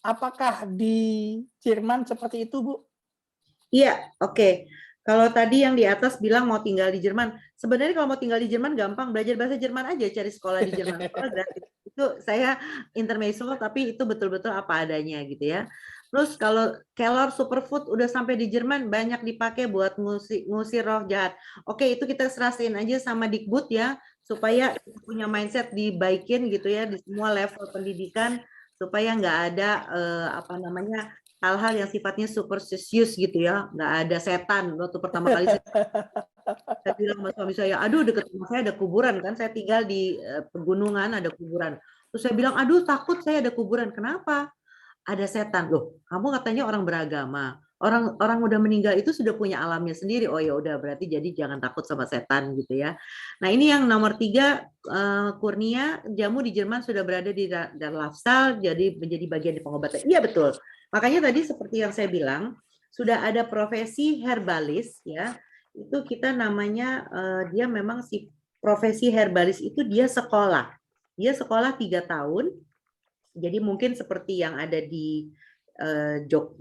Apakah di Jerman seperti itu, Bu? Iya, oke. Kalau tadi yang di atas bilang mau tinggal di Jerman, sebenarnya kalau mau tinggal di Jerman gampang, belajar bahasa Jerman aja, cari sekolah di Jerman, sekolah gratis. Itu saya intermezzo, tapi itu betul-betul apa adanya gitu ya. Terus kalau Kelor Superfood udah sampai di Jerman, banyak dipakai buat ngusir roh jahat. Oke, itu kita serahin aja sama Dikbud ya, supaya kita punya mindset dibaikin gitu ya di semua level pendidikan, supaya nggak ada apa namanya hal-hal yang sifatnya superstitious gitu ya, nggak ada setan. Waktu pertama kali saya bilang sama suami saya, aduh deket rumah saya ada kuburan kan, saya tinggal di pegunungan ada kuburan. Terus saya bilang, aduh takut saya ada kuburan. Kenapa? Ada setan. Loh, kamu katanya orang beragama. Orang udah meninggal itu sudah punya alamnya sendiri. Oh ya udah berarti jadi jangan takut sama setan gitu ya. Nah ini yang nomor 3, Kurnia, jamu di Jerman sudah berada di Darmstadt, jadi menjadi bagian di pengobatan. Iya betul. Makanya tadi seperti yang saya bilang, sudah ada profesi herbalis ya. Itu kita namanya dia memang si profesi herbalis itu dia sekolah. Dia sekolah 3 tahun. Jadi mungkin seperti yang ada di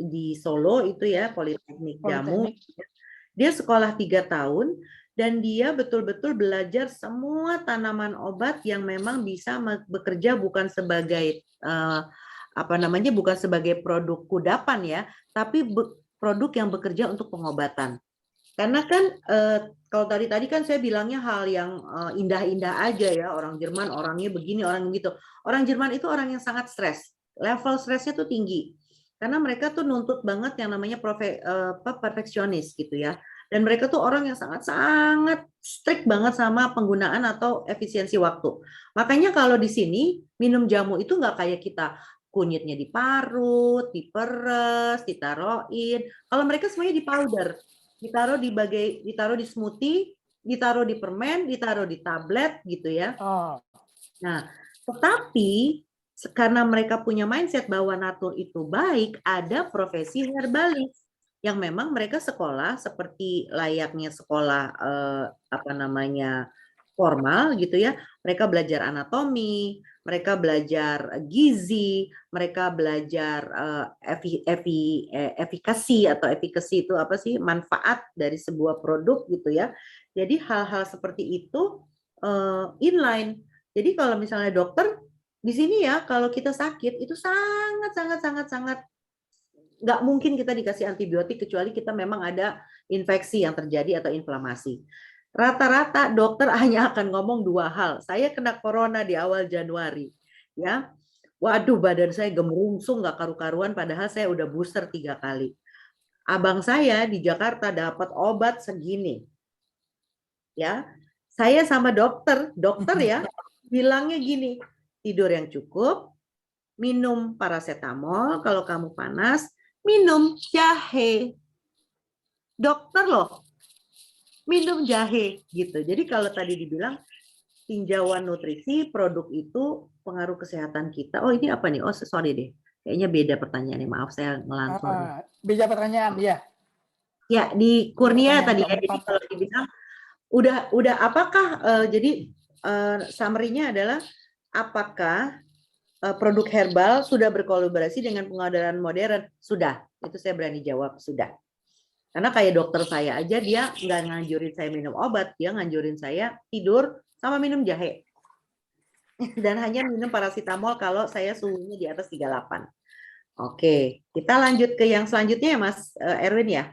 di Solo itu ya, Politeknik Jamu. Politeknik. Dia sekolah 3 tahun dan dia betul-betul belajar semua tanaman obat yang memang bisa bekerja bukan sebagai apa namanya, bukan sebagai produk kudapan ya, tapi produk yang bekerja untuk pengobatan. Karena kan kalau tadi kan saya bilangnya hal yang indah-indah aja ya, orang Jerman orangnya begini, orang begitu. Orang Jerman itu orang yang sangat stres. Level stresnya tuh tinggi. Karena mereka tuh nuntut banget yang namanya perfeksionis gitu ya. Dan mereka tuh orang yang sangat-sangat strict banget sama penggunaan atau efisiensi waktu. Makanya kalau di sini minum jamu itu nggak kayak kita kunyitnya diparut, diperes, ditaruhin. Kalau mereka semuanya di powder, ditaruh di smoothie, ditaruh di permen, ditaruh di tablet gitu ya. Oh. Nah, tetapi karena mereka punya mindset bahwa natur itu baik, ada profesi herbalis yang memang mereka sekolah seperti layaknya sekolah apa namanya formal gitu ya. Mereka belajar anatomi, mereka belajar gizi, mereka belajar efikasi atau efikasi itu apa sih, manfaat dari sebuah produk gitu ya. Jadi hal-hal seperti itu inline. Jadi kalau misalnya dokter di sini ya, kalau kita sakit itu sangat sangat sangat sangat nggak mungkin kita dikasih antibiotik kecuali kita memang ada infeksi yang terjadi atau inflamasi. Rata-rata dokter hanya akan ngomong 2 hal. Saya kena corona di awal Januari, ya. Waduh, badan saya gemerungsung nggak karu-karuan padahal saya udah booster 3 kali. Abang saya di Jakarta dapat obat segini. Ya. Saya sama dokter ya, bilangnya gini, tidur yang cukup, minum paracetamol kalau kamu panas, minum jahe. Dokter loh, minum jahe gitu. Jadi kalau tadi dibilang tinjauan nutrisi, produk itu pengaruh kesehatan kita. Oh ini apa nih? Oh sorry deh, kayaknya beda pertanyaannya. Maaf saya ngelantur nih. Beda pertanyaan ya. Ya di Beda Kurnia pertanyaan tadi Mbak ya. Jadi Merpati. kalau dibilang udah apakah jadi summary-nya adalah apakah produk herbal sudah berkolaborasi dengan pengobatan modern? Sudah, itu saya berani jawab sudah. Karena kayak dokter saya aja dia nggak nganjurin saya minum obat, dia nganjurin saya tidur sama minum jahe. Dan hanya minum paracetamol kalau saya suhunya di atas 38. Oke, kita lanjut ke yang selanjutnya ya Mas Erwin ya.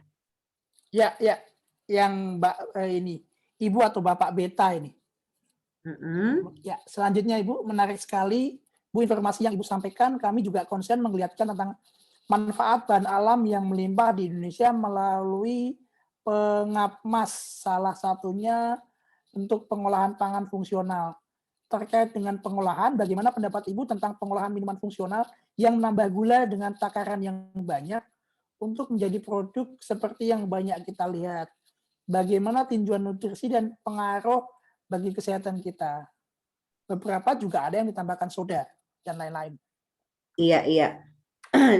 Ya, ya. Yang Mbak ini, Ibu atau Bapak Beta ini. Ya, selanjutnya Ibu, menarik sekali Bu informasi yang Ibu sampaikan. Kami juga konsen melihatkan tentang manfaat bahan alam yang melimpah di Indonesia melalui pengapmas, salah satunya untuk pengolahan pangan fungsional. Terkait dengan pengolahan, bagaimana pendapat Ibu tentang pengolahan minuman fungsional yang menambah gula dengan takaran yang banyak untuk menjadi produk seperti yang banyak kita lihat? Bagaimana tinjauan nutrisi dan pengaruh bagi kesehatan kita? Beberapa juga ada yang ditambahkan soda dan lain-lain. Iya, iya.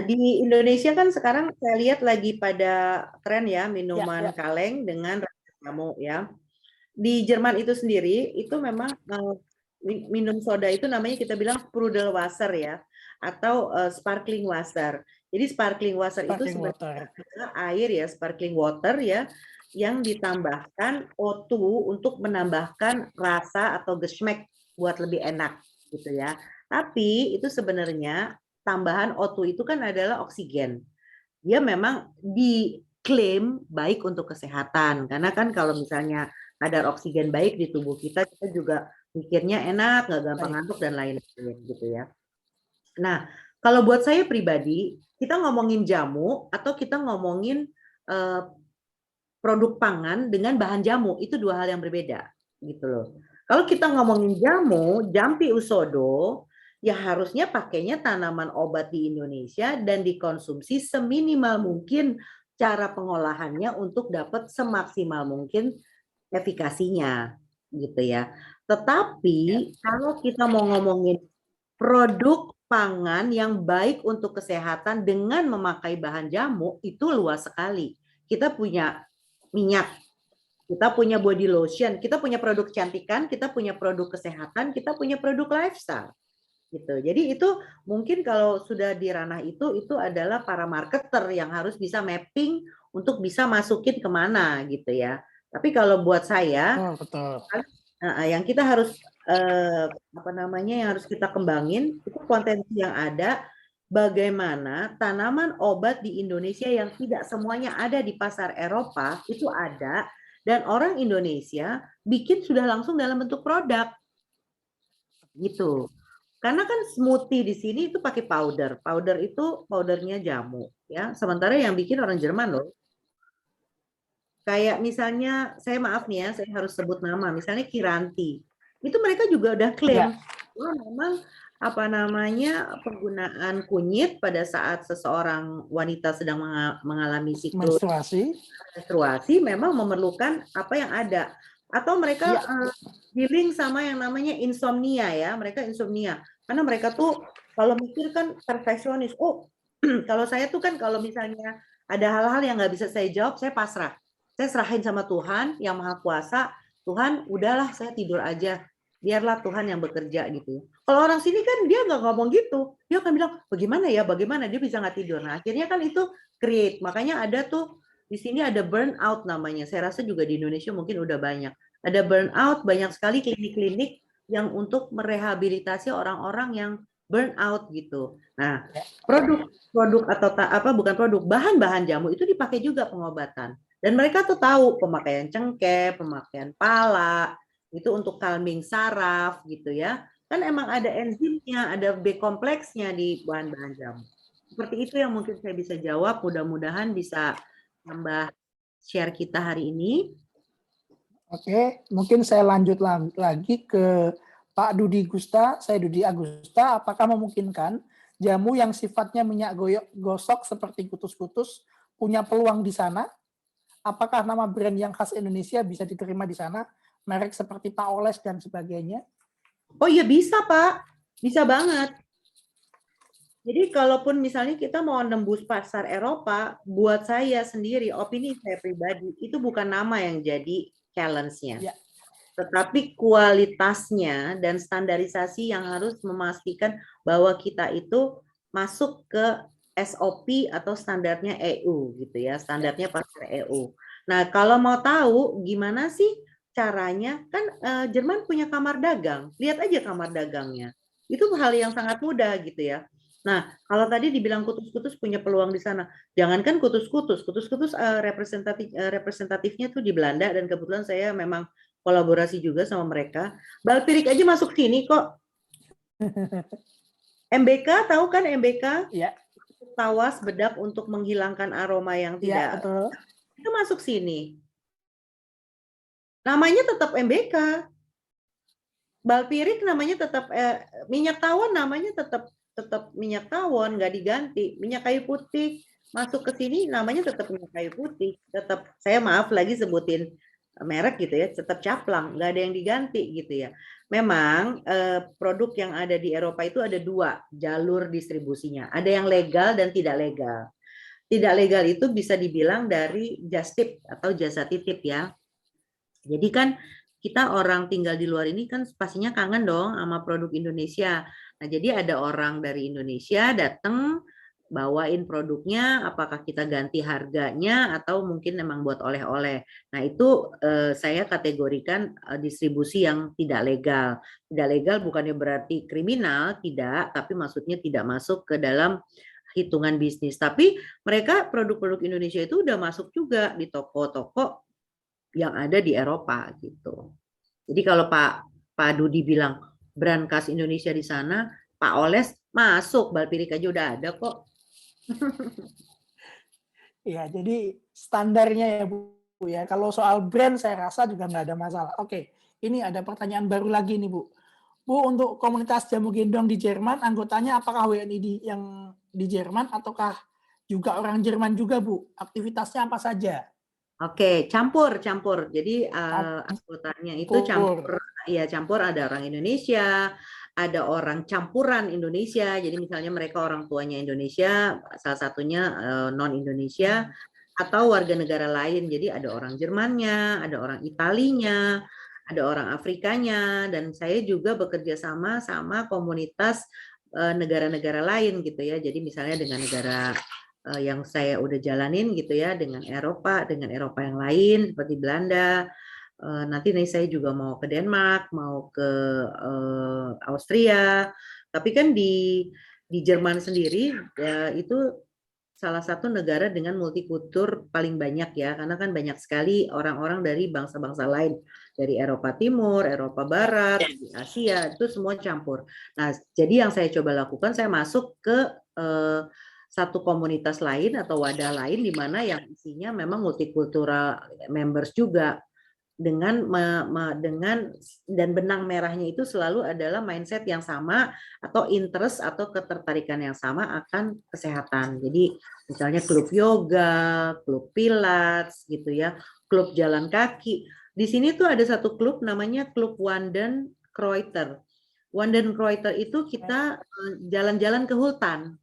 Di Indonesia kan sekarang saya lihat lagi pada tren ya minuman kaleng dengan rasa jamu ya. Di Jerman itu sendiri itu memang minum soda itu namanya kita bilang Sprudelwasser ya atau sparkling water. Jadi sparkling water itu sebenarnya air ya, sparkling water ya yang ditambahkan O2 untuk menambahkan rasa atau geschmack buat lebih enak gitu ya. Tapi itu sebenarnya tambahan O2 itu kan adalah oksigen. Dia memang diklaim baik untuk kesehatan. Karena kan kalau misalnya kadar oksigen baik di tubuh kita, kita juga pikirnya enak, nggak gampang Baik. ngantuk dan lain-lain gitu ya. Nah, kalau buat saya pribadi, kita ngomongin jamu atau kita ngomongin produk pangan dengan bahan jamu, itu dua hal yang berbeda gitu loh. Kalau kita ngomongin jamu, Jampi Usodo, ya harusnya pakainya tanaman obat di Indonesia dan dikonsumsi seminimal mungkin cara pengolahannya untuk dapat semaksimal mungkin efikasinya gitu ya. Tetapi kalau kita mau ngomongin produk pangan yang baik untuk kesehatan dengan memakai bahan jamu, itu luas sekali. Kita punya minyak, kita punya body lotion, kita punya produk kecantikan, kita punya produk kesehatan, kita punya produk lifestyle. Gitu. Jadi itu mungkin kalau sudah di ranah itu adalah para marketer yang harus bisa mapping untuk bisa masukin kemana gitu ya. Tapi kalau buat saya, Betul. yang kita harus yang harus kita kembangin itu potensi yang ada. Bagaimana tanaman obat di Indonesia yang tidak semuanya ada di pasar Eropa itu ada, dan orang Indonesia bikin sudah langsung dalam bentuk produk gitu. Karena kan smoothie di sini itu pakai powder. Powder itu powdernya jamu ya. Sementara yang bikin orang Jerman loh. Kayak misalnya, saya maaf nih ya, saya harus sebut nama, misalnya Kiranti. Itu mereka juga udah klaim bahwa memang penggunaan kunyit pada saat seseorang wanita sedang mengalami siklus menstruasi memang memerlukan apa yang ada. Atau mereka dealing sama yang namanya insomnia ya, mereka insomnia. Karena mereka tuh kalau mikir kan perfeksionis. Oh, kalau saya tuh kan kalau misalnya ada hal-hal yang nggak bisa saya jawab, saya pasrah. Saya serahin sama Tuhan yang Maha Kuasa. Tuhan, udahlah saya tidur aja. Biarlah Tuhan yang bekerja gitu. Kalau orang sini kan dia nggak ngomong gitu. Dia akan bilang, bagaimana ya, bagaimana dia bisa nggak tidur. Nah akhirnya kan itu create. Makanya ada tuh di sini ada burnout namanya. Saya rasa juga di Indonesia mungkin udah banyak. Ada burnout, banyak sekali klinik-klinik yang untuk merehabilitasi orang-orang yang burnout gitu. Nah, produk atau bukan produk, bahan-bahan jamu itu dipakai juga pengobatan. Dan mereka tuh tahu pemakaian cengkeh, pemakaian pala, itu untuk calming saraf gitu ya. Kan emang ada enzimnya, ada B kompleksnya di bahan-bahan jamu. Seperti itu yang mungkin saya bisa jawab, mudah-mudahan bisa tambah share kita hari ini. Oke, mungkin saya lanjut lagi ke Pak Dudi Gusta. Saya Dudi Agusta. Apakah memungkinkan jamu yang sifatnya minyak gosok seperti kutus-kutus punya peluang di sana? Apakah nama brand yang khas Indonesia bisa diterima di sana? Merek seperti Pak Oles dan sebagainya? Oh iya bisa Pak, bisa banget. Jadi kalaupun misalnya kita mau nembus pasar Eropa, buat saya sendiri, opini saya pribadi, itu bukan nama yang jadi challenge-nya. Tetapi kualitasnya dan standarisasi yang harus memastikan bahwa kita itu masuk ke SOP atau standarnya EU gitu ya, standarnya pasar EU. Nah, kalau mau tahu gimana sih caranya, kan Jerman punya kamar dagang, lihat aja kamar dagangnya. Itu hal yang sangat mudah gitu ya. Nah, kalau tadi dibilang kutus-kutus punya peluang di sana, jangankan kutus-kutus, representatifnya tuh di Belanda dan kebetulan saya memang kolaborasi juga sama mereka. Balpirik aja masuk sini kok. MBK, tahu kan MBK? Iya. Tawas bedak untuk menghilangkan aroma yang tidak. Betul. Itu masuk sini. Namanya tetap MBK. Balpirik namanya tetap minyak tawon namanya tetap minyak tawon, nggak diganti. Minyak kayu putih masuk ke sini namanya tetap minyak kayu putih. Tetap, saya maaf lagi sebutin merek gitu ya, tetap caplang, nggak ada yang diganti gitu ya. Memang produk yang ada di Eropa itu ada dua jalur distribusinya. Ada yang legal dan tidak legal. Tidak legal itu bisa dibilang dari just tip atau jasa titip ya. Jadi kan kita orang tinggal di luar ini kan pastinya kangen dong sama produk Indonesia. Nah, jadi ada orang dari Indonesia datang bawain produknya, apakah kita ganti harganya atau mungkin memang buat oleh-oleh. Nah, itu saya kategorikan distribusi yang tidak legal. Tidak legal bukannya berarti kriminal, tidak, tapi maksudnya tidak masuk ke dalam hitungan bisnis. Tapi mereka produk-produk Indonesia itu udah masuk juga di toko-toko yang ada di Eropa gitu. Jadi kalau Pak Dudi bilang brand khas Indonesia di sana, Pak Oles masuk, Balpirik aja udah ada kok. Ya, jadi standarnya ya Bu ya. Kalau soal brand saya rasa juga nggak ada masalah. Oke, ini ada pertanyaan baru lagi nih Bu. Bu, untuk komunitas jamu gendong di Jerman, anggotanya apakah WNI yang di Jerman ataukah juga orang Jerman juga Bu? Aktivitasnya apa saja? Oke, campur. Jadi anggotanya itu Campur. campur, ya campur ada orang Indonesia, ada orang campuran Indonesia. Jadi misalnya mereka orang tuanya Indonesia, salah satunya non Indonesia atau warga negara lain. Jadi ada orang Jermannya, ada orang Italinya, ada orang Afrikanya, dan saya juga bekerja sama komunitas negara-negara lain gitu ya. Jadi misalnya dengan negara yang saya udah jalanin gitu ya, dengan Eropa yang lain seperti Belanda. Nanti nih saya juga mau ke Denmark, mau ke Austria. Tapi kan di Jerman sendiri ya, itu salah satu negara dengan multikultur paling banyak ya, karena kan banyak sekali orang-orang dari bangsa-bangsa lain, dari Eropa Timur, Eropa Barat, di Asia, itu semua campur. Nah, jadi yang saya coba lakukan, saya masuk ke satu komunitas lain atau wadah lain di mana yang isinya memang multikultural members juga, dengan dan benang merahnya itu selalu adalah mindset yang sama atau interest atau ketertarikan yang sama akan kesehatan. Jadi misalnya klub yoga, klub pilates gitu ya, klub jalan kaki. Di sini tuh ada satu klub namanya klub Wanden Kreuter. Wanden Kreuter itu kita jalan-jalan ke hutan.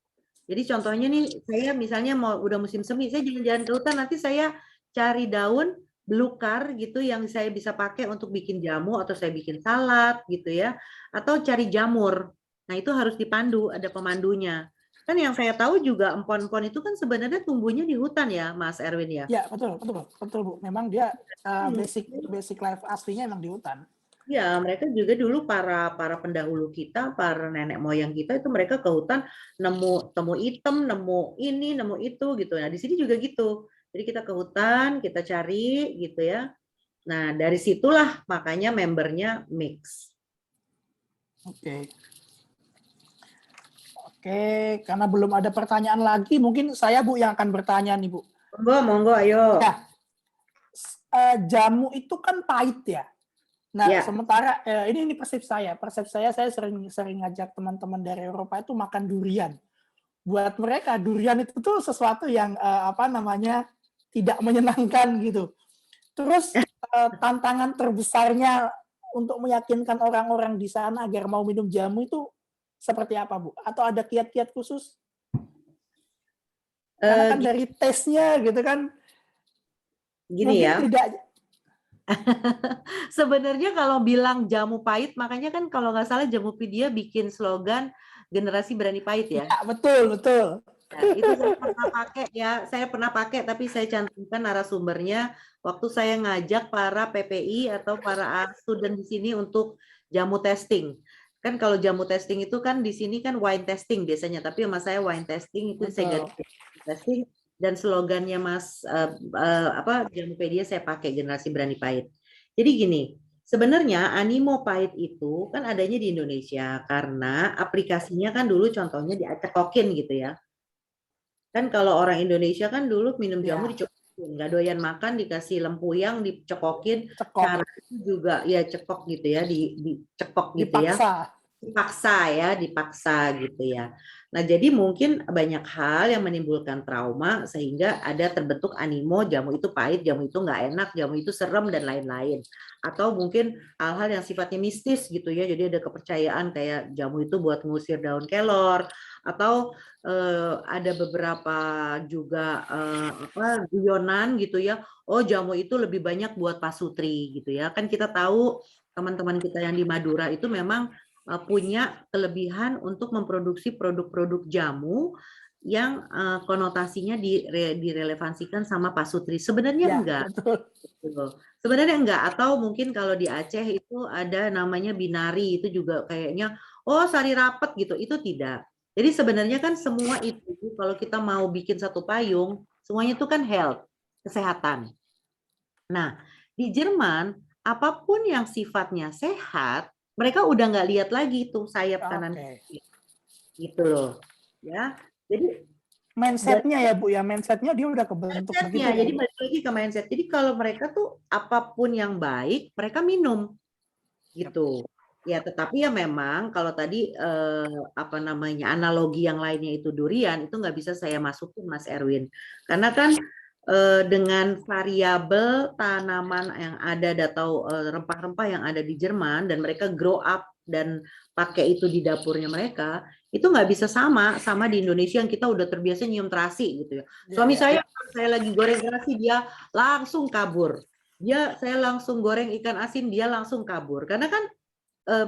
Jadi contohnya nih, saya misalnya mau udah musim semi, saya jalan-jalan ke hutan, nanti saya cari daun belukar gitu yang saya bisa pakai untuk bikin jamu atau saya bikin salad gitu ya, atau cari jamur. Nah, itu harus dipandu, ada pemandunya. Kan yang saya tahu juga empon-empon itu kan sebenarnya tumbuhnya di hutan ya, Mas Erwin ya. Ya, betul Bu. Memang dia basic life aslinya memang di hutan. Ya, mereka juga dulu para pendahulu kita, para nenek moyang kita itu mereka ke hutan nemu temu item, nemu ini, nemu itu gitu. Nah, di sini juga gitu. Jadi kita ke hutan, kita cari gitu ya. Nah, dari situlah makanya membernya mix. Oke. Oke, karena belum ada pertanyaan lagi, mungkin saya Bu yang akan bertanya nih Bu. Monggo, ayo. Ya, jamu itu kan pahit ya. Nah, Ya. sementara ini persepsi saya sering ngajak teman-teman dari Eropa itu makan durian. Buat mereka durian itu tuh sesuatu yang tidak menyenangkan gitu. Terus tantangan terbesarnya untuk meyakinkan orang-orang di sana agar mau minum jamu itu seperti apa Bu? Atau ada kiat-kiat khusus? Karena kan dari tesnya gitu kan, gini ya. tidak. Sebenarnya kalau bilang jamu pahit, makanya kan kalau nggak salah Jamupedia bikin slogan generasi berani pahit ya. Ya, betul. Nah, itu saya pernah pakai ya, tapi saya cantumkan narasumbernya waktu saya ngajak para PPI atau para student di sini untuk jamu testing. Kan kalau jamu testing itu kan di sini kan wine testing biasanya, tapi sama saya wine testing itu saya ganti testing, dan slogannya Mas Jamupedia saya pakai generasi berani pahit. Jadi gini, sebenarnya Animo Pahit itu kan adanya di Indonesia karena aplikasinya kan dulu contohnya dicekokin gitu ya. Kan kalau orang Indonesia kan dulu minum jamu dicekokin, nggak doyan makan dikasih lempuyang dicekokin, cara itu juga ya cekok gitu ya, dicekok gitu ya. Dipaksa gitu ya. Nah, jadi mungkin banyak hal yang menimbulkan trauma sehingga ada terbentuk animo jamu itu pahit, jamu itu nggak enak, jamu itu serem dan lain-lain. Atau mungkin hal-hal yang sifatnya mistis gitu ya. Jadi ada kepercayaan kayak jamu itu buat ngusir daun kelor, atau ada beberapa juga guyonan gitu ya. Oh, jamu itu lebih banyak buat pasutri gitu ya. Kan kita tahu teman-teman kita yang di Madura itu memang punya kelebihan untuk memproduksi produk-produk jamu yang konotasinya direlevansikan sama pasutri. Sebenarnya Ya, enggak. betul. Gitu. Sebenarnya enggak, atau mungkin kalau di Aceh itu ada namanya binari, itu juga kayaknya oh sari rapet gitu, itu tidak. Jadi sebenarnya kan semua itu kalau kita mau bikin satu payung, semuanya itu kan health, kesehatan. Nah, di Jerman apapun yang sifatnya sehat, mereka udah nggak lihat lagi tuh sayap kanan Oke. kiri gitu loh. Ya. Jadi Mindsetnya ya Bu ya, mindsetnya dia udah kebentuk begitu mindsetnya, ya jadi Bu. balik lagi ke mindset. Jadi kalau mereka tuh apapun yang baik, mereka minum gitu. Ya, tetapi ya memang kalau tadi apa namanya analogi yang lainnya itu durian, itu nggak bisa saya masukin Mas Erwin, karena kan dengan variabel tanaman yang ada atau rempah-rempah yang ada di Jerman dan mereka grow up dan pakai itu di dapurnya mereka, itu nggak bisa sama di Indonesia yang kita udah terbiasa nyium terasi gitu ya. Ya, Suami ya. saya lagi goreng terasi, dia langsung kabur. Saya langsung goreng ikan asin, dia langsung kabur. Karena kan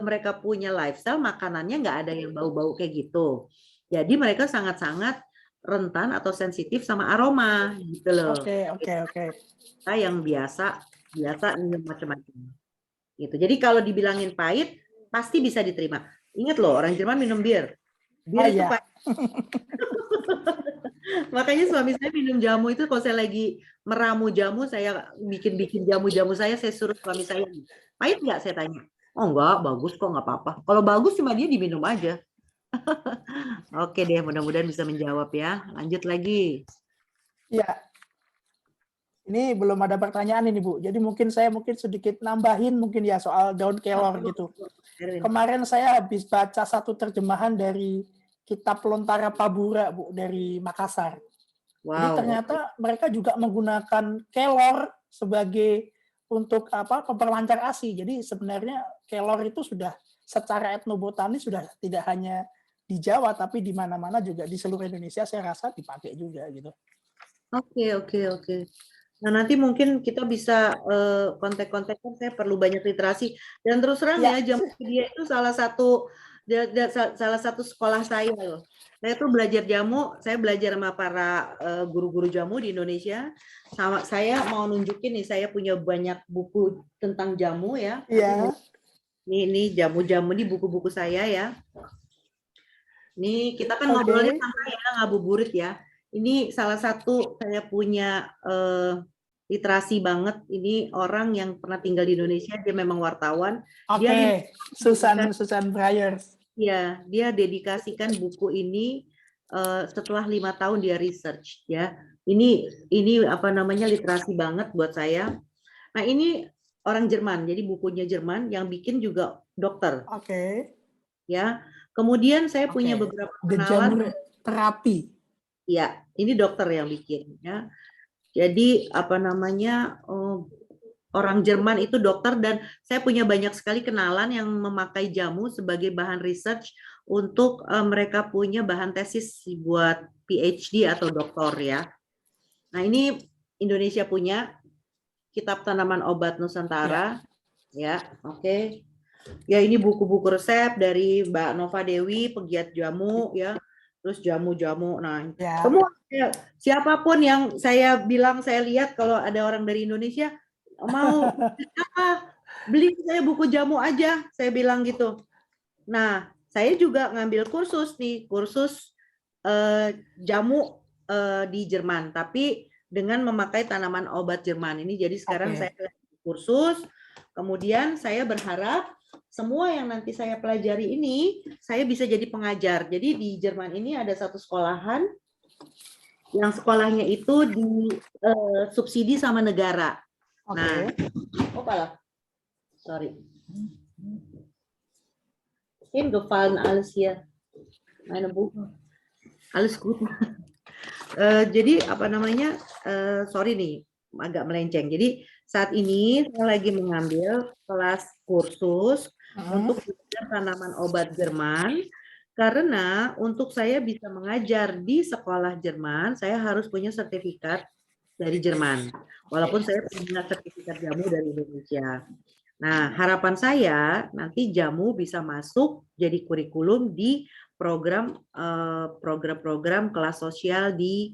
mereka punya lifestyle makanannya nggak ada yang bau-bau kayak gitu. Jadi mereka sangat-sangat rentan atau sensitif sama aroma gitu loh. Oke. Kita yang biasa minum macam-macam. Gitu. Jadi kalau dibilangin pahit pasti bisa diterima. Ingat loh, orang Jerman minum bir. Bir Oh itu ya. pahit. Makanya suami saya minum jamu itu kalau saya lagi meramu jamu, saya bikin jamu-jamu saya suruh suami saya. Pahit nggak saya tanya? Oh enggak, bagus kok, nggak apa-apa. Kalau bagus cuma dia diminum aja. Oke deh, mudah-mudahan bisa menjawab ya. Lanjut lagi. Ya, ini belum ada pertanyaan ini Bu. Jadi mungkin saya sedikit nambahin mungkin ya soal daun kelor gitu. Erwin. Kemarin saya habis baca satu terjemahan dari Kitab Lontara Pabura Bu dari Makassar. Jadi Wow. ternyata mereka juga menggunakan kelor sebagai untuk memperlancar ASI. Jadi sebenarnya kelor itu sudah secara etnobotanis sudah tidak hanya di Jawa tapi di mana-mana juga di seluruh Indonesia saya rasa dipakai juga gitu. Oke. Nah, nanti mungkin kita bisa kontak-kontak, saya perlu banyak literasi. Dan terus terang ya, jamu dia itu salah satu sekolah saya loh. Saya tuh belajar jamu, saya belajar sama para guru-guru jamu di Indonesia. Sama saya mau nunjukin nih, saya punya banyak buku tentang jamu ya. Iya. Ini jamu-jamu di buku-buku saya ya. Nih, kita kan ngobrolnya santai ya, ngabuburit ya. Ini salah satu saya punya literasi banget. Ini orang yang pernah tinggal di Indonesia, dia memang wartawan. Oke, Susan Bryers. Ya, dia dedikasikan buku ini setelah 5 tahun dia research ya. Ini apa namanya literasi banget buat saya. Nah, ini orang Jerman, jadi bukunya Jerman yang bikin juga dokter. Oke. Ya. Kemudian saya punya beberapa kenalan. Jamur terapi. Ya, ini dokter yang bikin ya. Jadi apa namanya orang Jerman itu dokter dan saya punya banyak sekali kenalan yang memakai jamu sebagai bahan research untuk mereka punya bahan tesis buat PhD atau doktor ya. Nah, ini Indonesia punya Kitab Tanaman Obat Nusantara ya. Oke. Ya, ini buku-buku resep dari Mbak Nova Dewi, pegiat jamu ya. Terus jamu-jamu. Nah, semua ya, siapapun yang saya bilang saya lihat kalau ada orang dari Indonesia mau beli saya buku jamu aja, saya bilang gitu. Nah, saya juga ngambil kursus jamu di Jerman, tapi dengan memakai tanaman obat Jerman ini. Jadi sekarang saya kursus, kemudian saya berharap semua yang nanti saya pelajari ini, saya bisa jadi pengajar. Jadi di Jerman ini ada satu sekolahan, yang sekolahnya itu disubsidi sama negara. Nah, sorry. Hingefallen alles hier. Meine Buch. Alles gut. Jadi apa namanya? Sorry nih, agak melenceng. Jadi saat ini saya lagi mengambil kelas kursus untuk belajar tanaman obat Jerman, karena untuk saya bisa mengajar di sekolah Jerman, saya harus punya sertifikat dari Jerman. Walaupun saya punya sertifikat jamu dari Indonesia. Nah, harapan saya nanti jamu bisa masuk jadi kurikulum di program-program kelas sosial di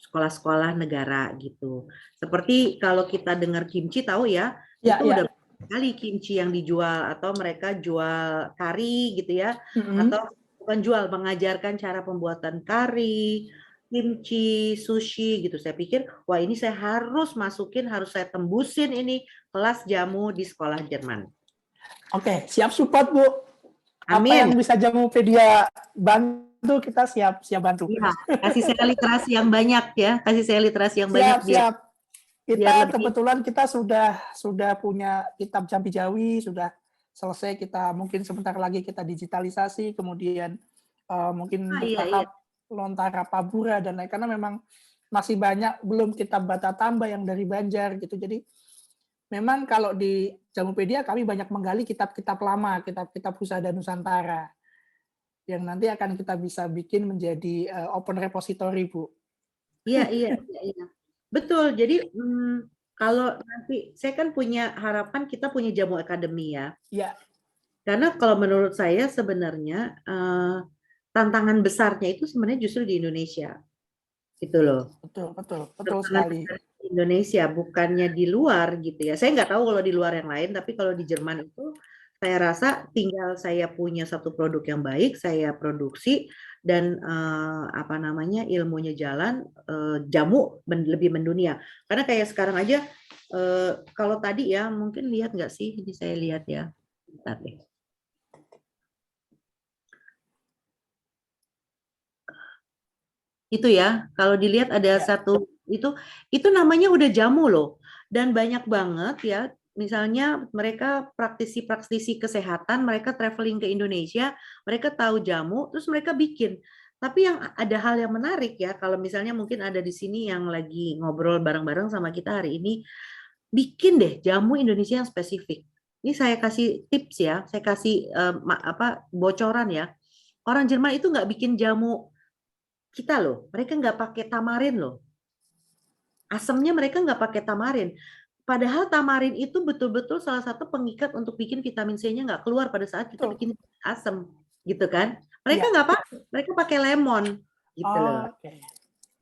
sekolah-sekolah negara gitu. Seperti kalau kita dengar kimchi, tahu ya, Ya, itu ya. udah banyak sekali kimchi yang dijual, atau mereka jual kari gitu ya, Mm-mm. atau bukan jual, mengajarkan cara pembuatan kari, kimchi, sushi gitu. Saya pikir, wah ini saya harus masukin, harus saya tembusin ini kelas jamu di sekolah Jerman. Oke, siap support Bu. Apa Amin. yang bisa Jamupedia bantu, kita siap bantu. Iya, kasih saya literasi yang banyak ya, kasih saya literasi yang banyak biar Siap. biar Kita lebih. kebetulan kita sudah punya kitab Jampi Jawi, sudah selesai, kita mungkin sebentar lagi kita digitalisasi, kemudian mungkin Iya, iya. bertahap Lontara Pabura dan lain, karena memang masih banyak belum kitab Bata Tamba yang dari Banjar gitu. Jadi memang kalau di Jamupedia kami banyak menggali kitab-kitab lama, kitab-kitab Husada Nusantara yang nanti akan kita bisa bikin menjadi open repository, Bu. Iya, iya, iya, iya. Betul. Jadi kalau nanti saya kan punya harapan kita punya jamu akademi ya. Ya, Karena kalau menurut saya sebenarnya tantangan besarnya itu sebenarnya justru di Indonesia. Gitu loh. betul Tantangan sekali. besar di Indonesia, bukannya di luar gitu ya. Saya nggak tahu kalau di luar yang lain, tapi kalau di Jerman itu saya rasa tinggal saya punya satu produk yang baik, saya produksi dan apa namanya ilmunya jalan, jamu lebih mendunia. Karena kayak sekarang aja, kalau tadi ya mungkin lihat nggak sih? Ini saya lihat ya. Bentar deh. Itu ya, kalau dilihat ada Ya, satu itu namanya udah jamu loh, dan banyak banget ya. Misalnya mereka praktisi-praktisi kesehatan, mereka traveling ke Indonesia, mereka tahu jamu, terus mereka bikin. Tapi yang ada hal yang menarik ya, kalau misalnya mungkin ada di sini yang lagi ngobrol bareng-bareng sama kita hari ini, bikin deh jamu Indonesia yang spesifik. Ini saya kasih tips ya, saya kasih bocoran ya. Orang Jerman itu nggak bikin jamu kita loh, mereka nggak pakai tamarin loh. Asamnya mereka nggak pakai tamarin. Padahal tamarin itu betul-betul salah satu pengikat untuk bikin vitamin C-nya nggak keluar pada saat kita betul. bikin asam, gitu kan? Mereka Ya, nggak ya. pakai, mereka pakai lemon, gitu loh. Oke.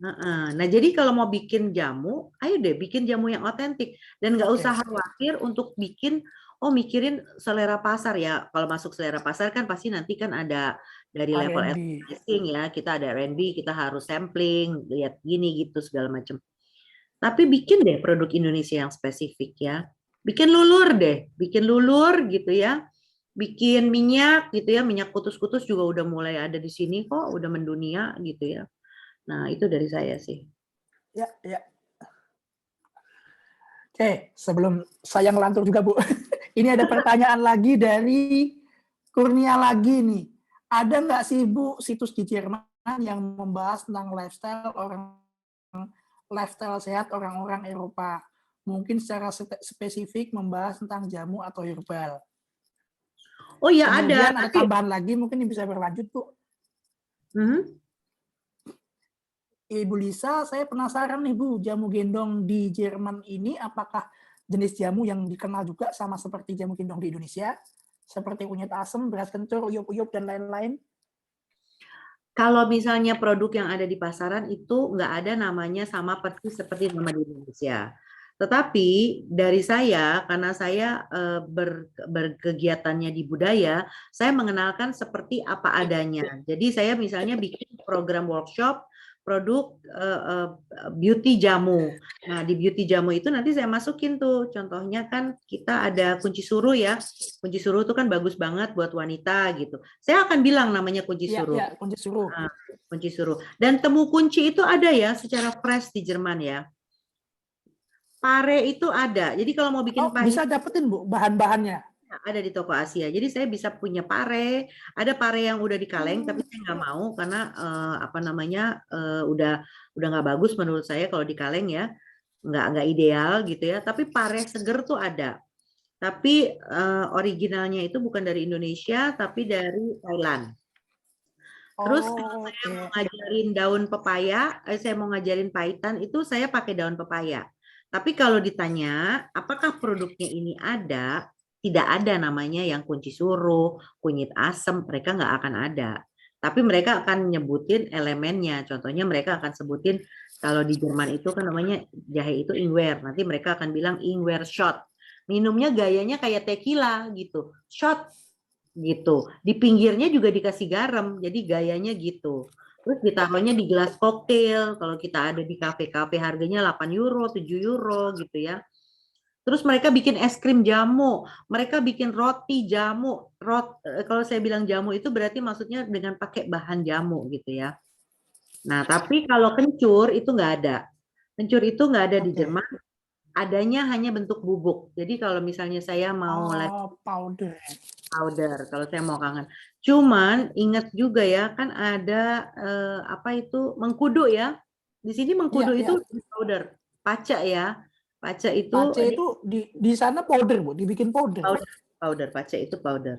Nah, jadi kalau mau bikin jamu, ayo deh bikin jamu yang otentik dan nggak Oke. usah khawatir untuk bikin, oh mikirin selera pasar ya. Kalau masuk selera pasar kan pasti nanti kan ada dari level R&D. advertising ya, kita ada R&D, kita harus sampling, lihat gini gitu segala macam. Tapi bikin deh produk Indonesia yang spesifik ya. Bikin lulur gitu ya. Bikin minyak gitu ya, minyak kutus-kutus juga udah mulai ada di sini kok, udah mendunia gitu ya. Nah, itu dari saya sih. Ya, ya. Oke, sebelum saya ngelantur juga, Bu. Ini ada pertanyaan lagi dari Kurnia lagi nih. Ada nggak sih, Bu, situs di Jerman yang membahas tentang lifestyle sehat orang-orang Eropa? Mungkin secara spesifik membahas tentang jamu atau herbal. Oh ya ada, Kemudian ada nanti. tambahan lagi, mungkin bisa berlanjut, Bu. Ibu Lisa, saya penasaran nih Bu, jamu gendong di Jerman ini apakah jenis jamu yang dikenal juga sama seperti jamu gendong di Indonesia? Seperti kunyit asam, beras kencur, uyup-uyup, dan lain-lain? Kalau misalnya produk yang ada di pasaran itu nggak ada namanya sama persis seperti nama di Indonesia. Tetapi dari saya, karena saya berkegiatannya di budaya, saya mengenalkan seperti apa adanya. Jadi saya misalnya bikin program workshop produk beauty jamu. Nah, di beauty jamu itu nanti saya masukin tuh, contohnya kan kita ada kunci suruh ya. Kunci suruh itu kan bagus banget buat wanita gitu. Saya akan bilang namanya kunci Iya, suruh. ya, kunci suruh. Kunci suruh. Dan temu kunci itu ada ya secara fresh di Jerman ya. Pare itu ada. Jadi kalau mau bikin Bisa dapetin Bu bahan-bahannya? ada di toko Asia. Jadi saya bisa punya pare. Ada pare yang udah dikaleng, tapi saya nggak mau karena apa namanya udah nggak bagus menurut saya kalau dikaleng ya, nggak ideal gitu ya. Tapi pare seger tuh ada. Tapi originalnya itu bukan dari Indonesia, tapi dari Thailand. Terus kalau saya mau Oke. ngajarin daun pepaya, saya mau ngajarin pahitan itu saya pakai daun pepaya. Tapi kalau ditanya, apakah produknya ini ada? Tidak ada namanya yang kunci suruh, kunyit asam, mereka nggak akan ada. Tapi mereka akan nyebutin elemennya. Contohnya mereka akan sebutin, kalau di Jerman itu kan namanya jahe itu ingwer. Nanti mereka akan bilang ingwer shot. Minumnya gayanya kayak tequila gitu. Shot gitu. Di pinggirnya juga dikasih garam, jadi gayanya gitu. Terus ditaruhnya di gelas koktail. Kalau kita ada di kafe-kafe harganya 8 euro, 7 euro gitu ya. Terus mereka bikin es krim jamu, mereka bikin roti jamu. Kalau saya bilang jamu itu berarti maksudnya dengan pakai bahan jamu gitu ya. Nah, tapi kalau kencur itu nggak ada. Kencur itu nggak ada di Oke. Jerman, adanya hanya bentuk bubuk. Jadi kalau misalnya saya mau Oh, powder. powder kalau saya mau kangen. Cuman ingat juga ya kan ada apa itu mengkudu ya. Di sini Iya, mengkudu iya. itu powder. Paca ya. Paca itu Pace itu di sana powder, Bu, dibikin powder. powder, powder. Paca itu powder.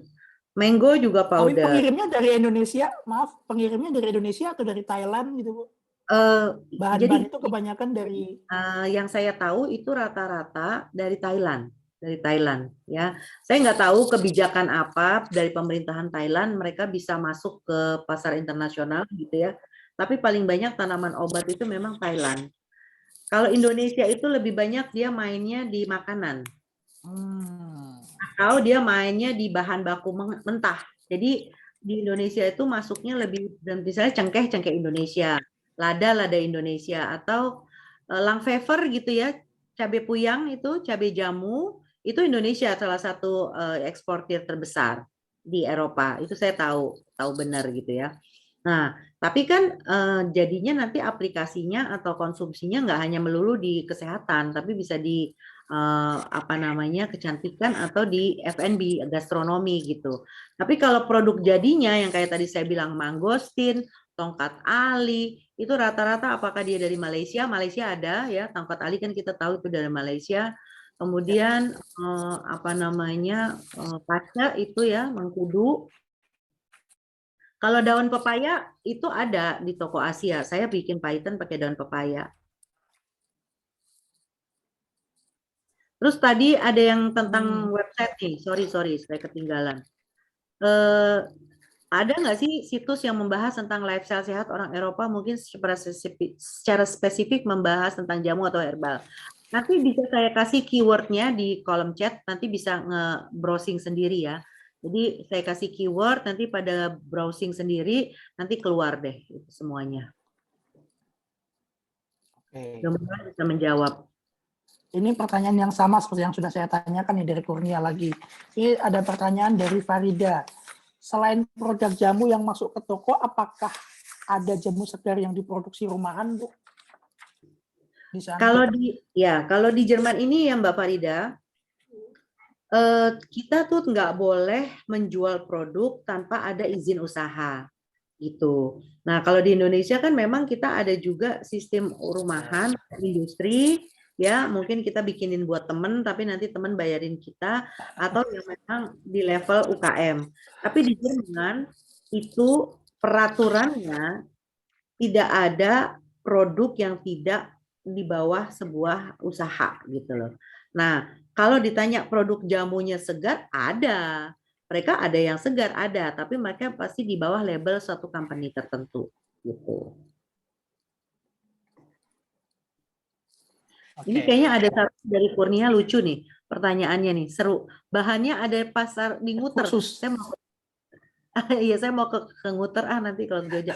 Mango juga Tapi powder. pengirimnya dari Indonesia, maaf, pengirimnya dari Indonesia atau dari Thailand gitu, Bu? Eh, jadi Bahan-bahan itu kebanyakan dari yang saya tahu itu rata-rata dari Thailand. Dari Thailand ya. Saya nggak tahu kebijakan apa dari pemerintahan Thailand mereka bisa masuk ke pasar internasional gitu ya. Tapi paling banyak tanaman obat itu memang Thailand. Kalau Indonesia itu lebih banyak dia mainnya di makanan. Atau dia mainnya di bahan baku mentah. Jadi di Indonesia itu masuknya lebih, dan misalnya cengkeh Indonesia, lada Indonesia, atau langfever gitu ya, cabai puyang itu, cabai jamu, itu Indonesia salah satu eksportir terbesar di Eropa. Itu saya tahu benar gitu ya. Nah, tapi kan jadinya nanti aplikasinya atau konsumsinya nggak hanya melulu di kesehatan, tapi bisa di apa namanya kecantikan atau di F&B gastronomi gitu. Tapi kalau produk jadinya yang kayak tadi saya bilang mangostin, tongkat ali, itu rata-rata apakah dia dari Malaysia? Malaysia ada ya, tongkat ali kan kita tahu itu dari Malaysia. Kemudian apa namanya paca itu ya mengkudu. Kalau daun pepaya itu ada di toko Asia. Saya bikin paiten pakai daun pepaya. Terus tadi ada yang tentang website nih. Sorry, saya ketinggalan. Eh, ada nggak sih situs yang membahas tentang lifestyle sehat orang Eropa? Mungkin secara spesifik membahas tentang jamu atau herbal. Nanti bisa saya kasih keywordnya di kolom chat. Nanti bisa nge-browsing sendiri ya. Jadi saya kasih keyword, nanti pada browsing sendiri, nanti keluar deh itu semuanya. Mudah-mudahan bisa menjawab. Ini pertanyaan yang sama seperti yang sudah saya tanyakan nih dari Kurnia lagi. Ini ada pertanyaan dari Farida. Selain produk jamu yang masuk ke toko, apakah ada jamu segar yang diproduksi rumahan, Bu? Di sana? Kalau di Jerman ini ya Mbak Farida, kita tuh nggak boleh menjual produk tanpa ada izin usaha gitu. Nah, kalau di Indonesia kan memang kita ada juga sistem rumahan, industri, ya mungkin kita bikinin buat temen, tapi nanti temen bayarin kita, atau yang memang di level UKM. Tapi di Jerman itu peraturannya tidak ada produk yang tidak di bawah sebuah usaha gitu loh. Nah, kalau ditanya produk jamunya segar, ada. Mereka ada yang segar, ada, tapi mereka pasti di bawah label suatu company tertentu gitu. Ini kayaknya ada satu dari Kurnia lucu nih, pertanyaannya nih, seru. Bahannya ada pasar di Nguter. Khusus. Saya mau iya, saya mau ke Nguter nanti kalau Jogja.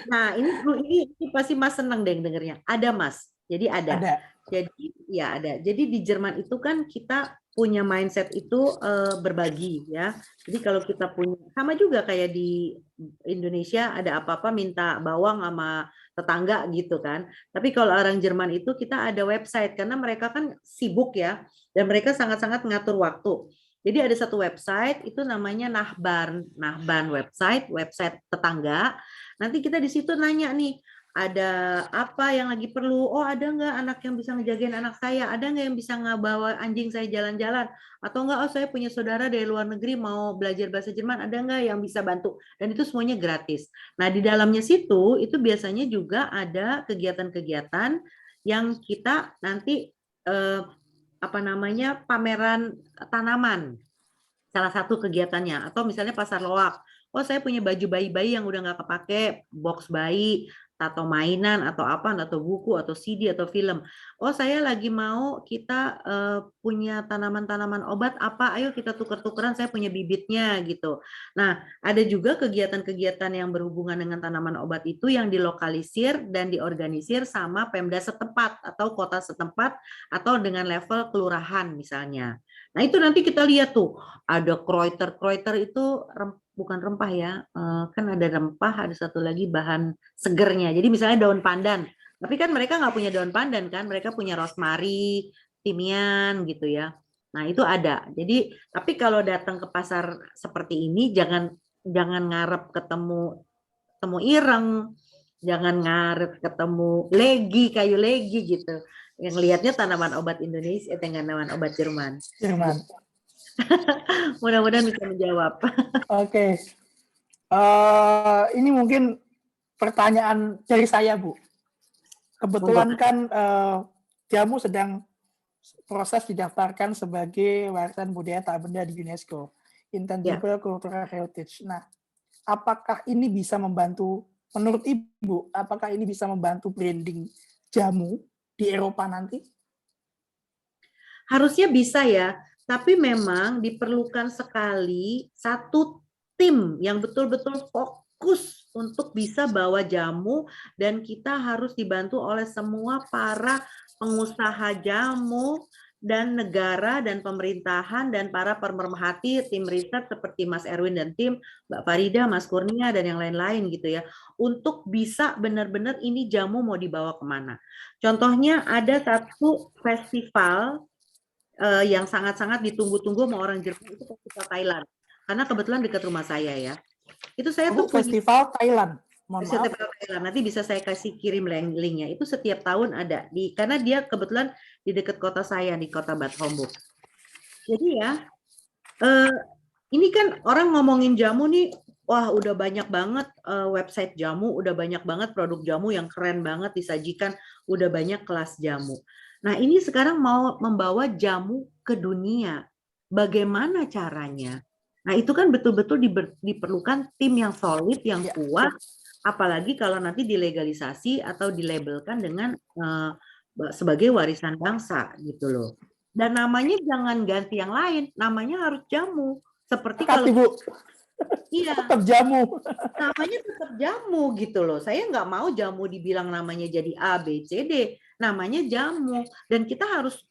Nah, ini pasti Mas senang deh dengernya. Ada Mas. Jadi ada. Jadi ya ada. Jadi di Jerman itu kan kita punya mindset itu berbagi ya. Jadi kalau kita punya sama juga kayak di Indonesia ada apa-apa minta bawang sama tetangga gitu kan. Tapi kalau orang Jerman itu kita ada website karena mereka kan sibuk ya dan mereka sangat-sangat ngatur waktu. Jadi ada satu website itu namanya Nahban website tetangga. Nanti kita di situ nanya nih, ada apa yang lagi perlu? Oh, ada nggak anak yang bisa ngejagain anak saya? Ada nggak yang bisa ngebawa anjing saya jalan-jalan? Atau nggak, oh saya punya saudara dari luar negeri mau belajar bahasa Jerman, ada nggak yang bisa bantu? Dan itu semuanya gratis. Nah, di dalamnya situ itu biasanya juga ada kegiatan-kegiatan yang kita nanti pameran tanaman, salah satu kegiatannya. Atau misalnya pasar loak, oh saya punya baju bayi-bayi yang udah nggak kepake, box bayi, atau mainan, atau apa, atau buku, atau CD, atau film. Oh saya lagi mau kita punya tanaman-tanaman obat apa, ayo kita tuker-tukeran, saya punya bibitnya gitu. Nah, ada juga kegiatan-kegiatan yang berhubungan dengan tanaman obat itu yang dilokalisir dan diorganisir sama Pemda setempat atau kota setempat atau dengan level kelurahan misalnya. Nah itu nanti kita lihat tuh, ada Kreuter itu bukan rempah ya, kan ada rempah, ada satu lagi bahan segernya. Jadi misalnya daun pandan, tapi kan mereka nggak punya daun pandan kan, mereka punya rosemary, timian gitu ya. Nah itu ada. Jadi tapi kalau datang ke pasar seperti ini jangan ngarep ketemu ireng, jangan ngarep ketemu kayu legi gitu. Yang lihatnya tanaman obat Indonesia, tanaman obat Jerman. Jerman. Mudah-mudahan bisa menjawab. Oke. Ini mungkin pertanyaan dari saya, Bu. Kebetulan kan jamu sedang proses didaftarkan sebagai warisan budaya tak benda di UNESCO, Intangible Cultural Heritage. Nah, apakah ini bisa membantu, menurut Ibu, apakah ini bisa membantu branding jamu di Eropa nanti? Harusnya bisa ya, tapi memang diperlukan sekali satu tim yang betul-betul fokus untuk bisa bawa jamu, dan kita harus dibantu oleh semua para pengusaha jamu dan negara dan pemerintahan dan para pemerhati tim riset seperti Mas Erwin dan tim, Mbak Farida, Mas Kurnia dan yang lain-lain gitu ya, untuk bisa benar-benar ini jamu mau dibawa kemana. Contohnya ada satu festival yang sangat-sangat ditunggu-tunggu sama orang Jerman, itu festival Thailand. Karena kebetulan dekat rumah saya ya. Itu saya tuh festival Thailand. Festival Thailand. Nanti bisa saya kasih kirim linknya. Itu setiap tahun ada karena dia kebetulan di dekat kota saya, di kota Bad Homburg. Jadi ya, ini kan orang ngomongin jamu nih, wah udah banyak banget website jamu, udah banyak banget produk jamu yang keren banget disajikan, udah banyak kelas jamu. Nah ini sekarang mau membawa jamu ke dunia. Bagaimana caranya? Nah itu kan betul-betul diperlukan tim yang solid, yang kuat, apalagi kalau nanti dilegalisasi atau dilabelkan dengan sebagai warisan bangsa gitu loh. Dan namanya jangan ganti yang lain, namanya harus jamu. Seperti kalau Ibu. Iya, tetap jamu. Namanya tetap jamu gitu loh. Saya nggak mau jamu dibilang namanya jadi A, B, C, D. Namanya jamu. Dan kita harus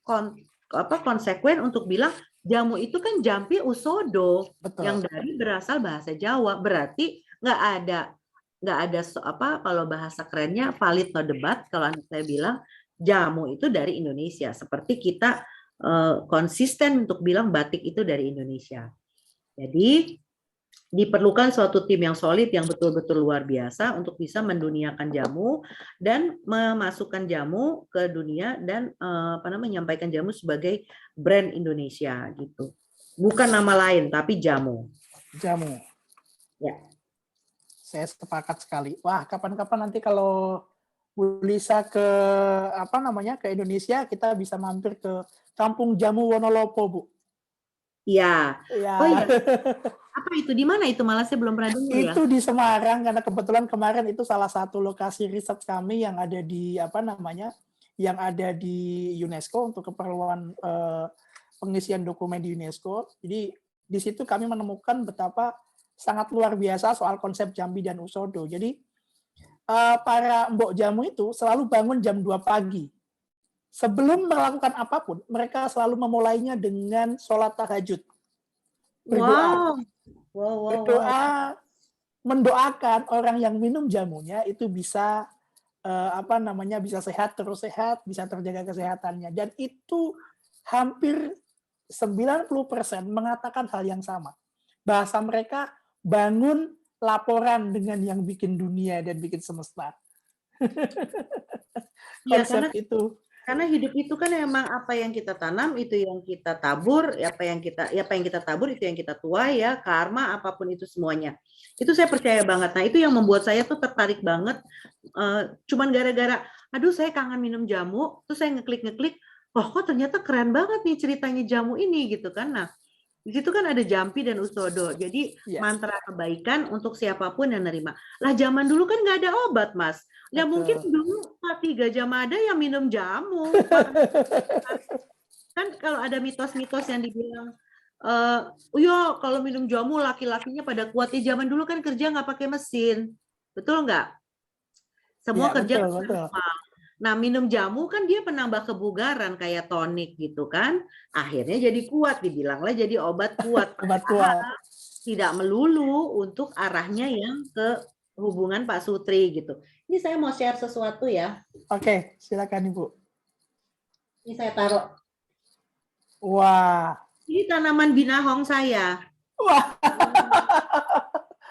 konsekuen untuk bilang jamu itu kan jampi usodo. Betul. Yang dari berasal bahasa Jawa. Berarti nggak ada kalau bahasa kerennya valid no debat. Kalau saya bilang jamu itu dari Indonesia. Seperti kita konsisten untuk bilang batik itu dari Indonesia. Jadi diperlukan suatu tim yang solid, yang betul-betul luar biasa untuk bisa menduniakan jamu dan memasukkan jamu ke dunia dan menyampaikan jamu sebagai brand Indonesia gitu. Bukan nama lain tapi jamu. Jamu. Ya. Saya sepakat sekali. Wah, kapan-kapan nanti kalau Bu Lisa ke ke Indonesia, kita bisa mampir ke Kampung Jamu Wonolopo, Bu. Iya. Oh iya. Apa itu? Di mana itu? Malah saya belum pernah dengar ya. Itu di Semarang, karena kebetulan kemarin itu salah satu lokasi riset kami yang ada di yang ada di UNESCO untuk keperluan pengisian dokumen di UNESCO. Jadi di situ kami menemukan betapa sangat luar biasa soal konsep jambi dan usodo. Jadi para mbok jamu itu selalu bangun jam 2 pagi. Sebelum melakukan apapun, mereka selalu memulainya dengan sholat tahajud. Berdoa. Berdoa, mendoakan orang yang minum jamunya itu bisa bisa sehat, terus sehat, bisa terjaga kesehatannya. Dan itu hampir 90% mengatakan hal yang sama. Bahasa mereka bangun laporan dengan yang bikin dunia dan bikin semesta. Iya, Konsep itu. karena hidup itu kan emang apa yang kita tanam itu yang kita tabur, apa yang kita tabur itu yang kita tuai ya, karma apapun itu semuanya. Itu saya percaya banget. Nah, itu yang membuat saya tuh tertarik banget. Cuman gara-gara aduh saya kangen minum jamu, terus saya ngeklik, oh kok ternyata keren banget nih ceritanya jamu ini gitu kan. Nah, di situ kan ada jampi dan usodo. Jadi Yes. mantra kebaikan untuk siapapun yang nerima. Lah zaman dulu kan nggak ada obat, Mas. Ya mungkin dulu Pati Gajah Mada yang minum jamu. Kan kalau ada mitos-mitos yang dibilang, ya kalau minum jamu laki-lakinya pada kuat. Ya zaman dulu kan kerja nggak pakai mesin. Betul nggak? Semua Ya, kerja betul. Nah, minum jamu kan dia penambah kebugaran kayak tonik gitu kan. Akhirnya jadi kuat, dibilanglah jadi obat kuat. Obat kuat. Tidak melulu untuk arahnya yang ke hubungan Pak Sutri gitu. Ini saya mau share sesuatu ya. Oke, silakan Ibu. Ini saya taruh. Wah. Ini tanaman binahong saya. Wah.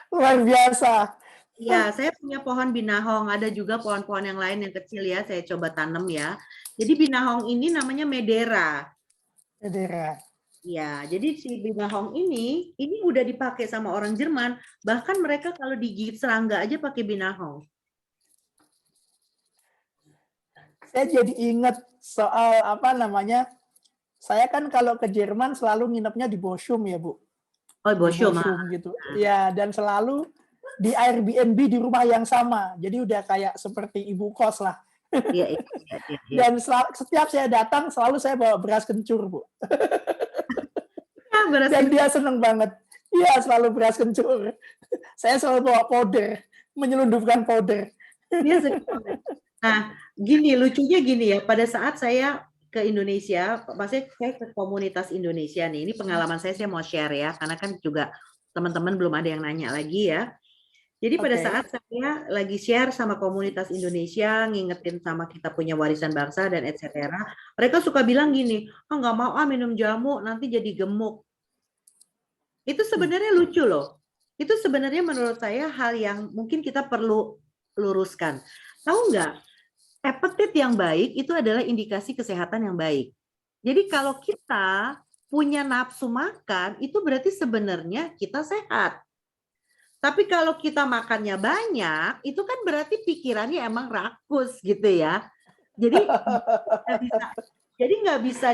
Luar biasa. Ya, saya punya pohon binahong. Ada juga pohon-pohon yang lain yang kecil ya. Saya coba tanam ya. Jadi binahong ini namanya Medera. Medera. Ya, jadi si binahong ini udah dipakai sama orang Jerman. Bahkan mereka kalau digigit serangga aja pakai binahong. Saya jadi ingat soal apa namanya. Saya kan kalau ke Jerman selalu nginepnya di Bochum ya, Bu. Oh, Bochum gitu. Ya, dan selalu di Airbnb di rumah yang sama. Jadi udah kayak seperti ibu kos lah. Iya. Dan setiap saya datang selalu saya bawa beras kencur, Bu. Dan dia seneng banget. Iya, selalu beras kencur. Saya selalu bawa powder, menyelundupkan powder. Nah, lucunya gini ya, pada saat saya ke Indonesia, maksudnya saya ke komunitas Indonesia nih, ini pengalaman saya mau share ya, karena kan juga teman-teman belum ada yang nanya lagi ya. Jadi pada saat saya lagi share sama komunitas Indonesia, ngingetin sama kita punya warisan bangsa dan etc. Mereka suka bilang gini, nggak mau minum jamu, nanti jadi gemuk. Itu sebenarnya lucu loh. Itu sebenarnya menurut saya hal yang mungkin kita perlu luruskan. Tahu nggak? Appetite yang baik itu adalah indikasi kesehatan yang baik. Jadi kalau kita punya nafsu makan, itu berarti sebenarnya kita sehat. Tapi kalau kita makannya banyak, itu kan berarti pikirannya emang rakus gitu ya. Jadi nggak bisa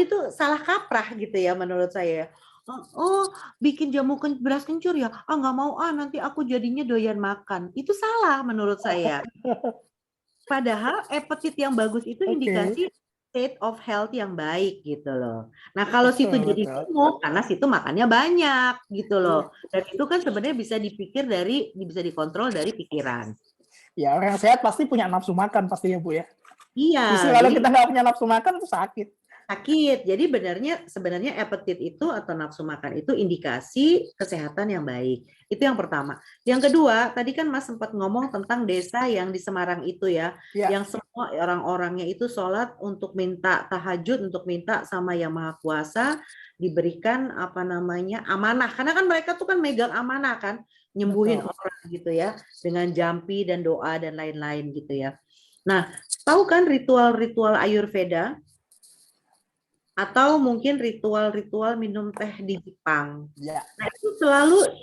itu salah kaprah gitu ya menurut saya. Oh, bikin jamu beras kencur ya? Nggak mau nanti aku jadinya doyan makan. Itu salah menurut saya. Padahal appetite yang bagus itu indikasi state of health yang baik gitu loh. Nah kalau situ jadi gemuk karena situ makannya banyak gitu loh. Dan itu kan sebenarnya bisa bisa dikontrol dari pikiran. Ya orang sehat pasti punya nafsu makan pasti ya Bu ya. Iya. Justru kalau kita nggak punya nafsu makan itu sakit. Jadi sebenarnya appetite itu atau nafsu makan itu indikasi kesehatan yang baik. Itu yang pertama. Yang kedua, tadi kan Mas sempat ngomong tentang desa yang di Semarang itu ya. Yang semua orang-orangnya itu sholat untuk minta tahajud, untuk minta sama Yang Maha Kuasa diberikan amanah. Karena kan mereka tuh kan megang amanah kan, nyembuhin orang gitu ya, dengan jampi dan doa dan lain-lain gitu ya. Nah, tahu kan ritual-ritual Ayurveda? Atau mungkin ritual-ritual minum teh di Jepang. Nah, itu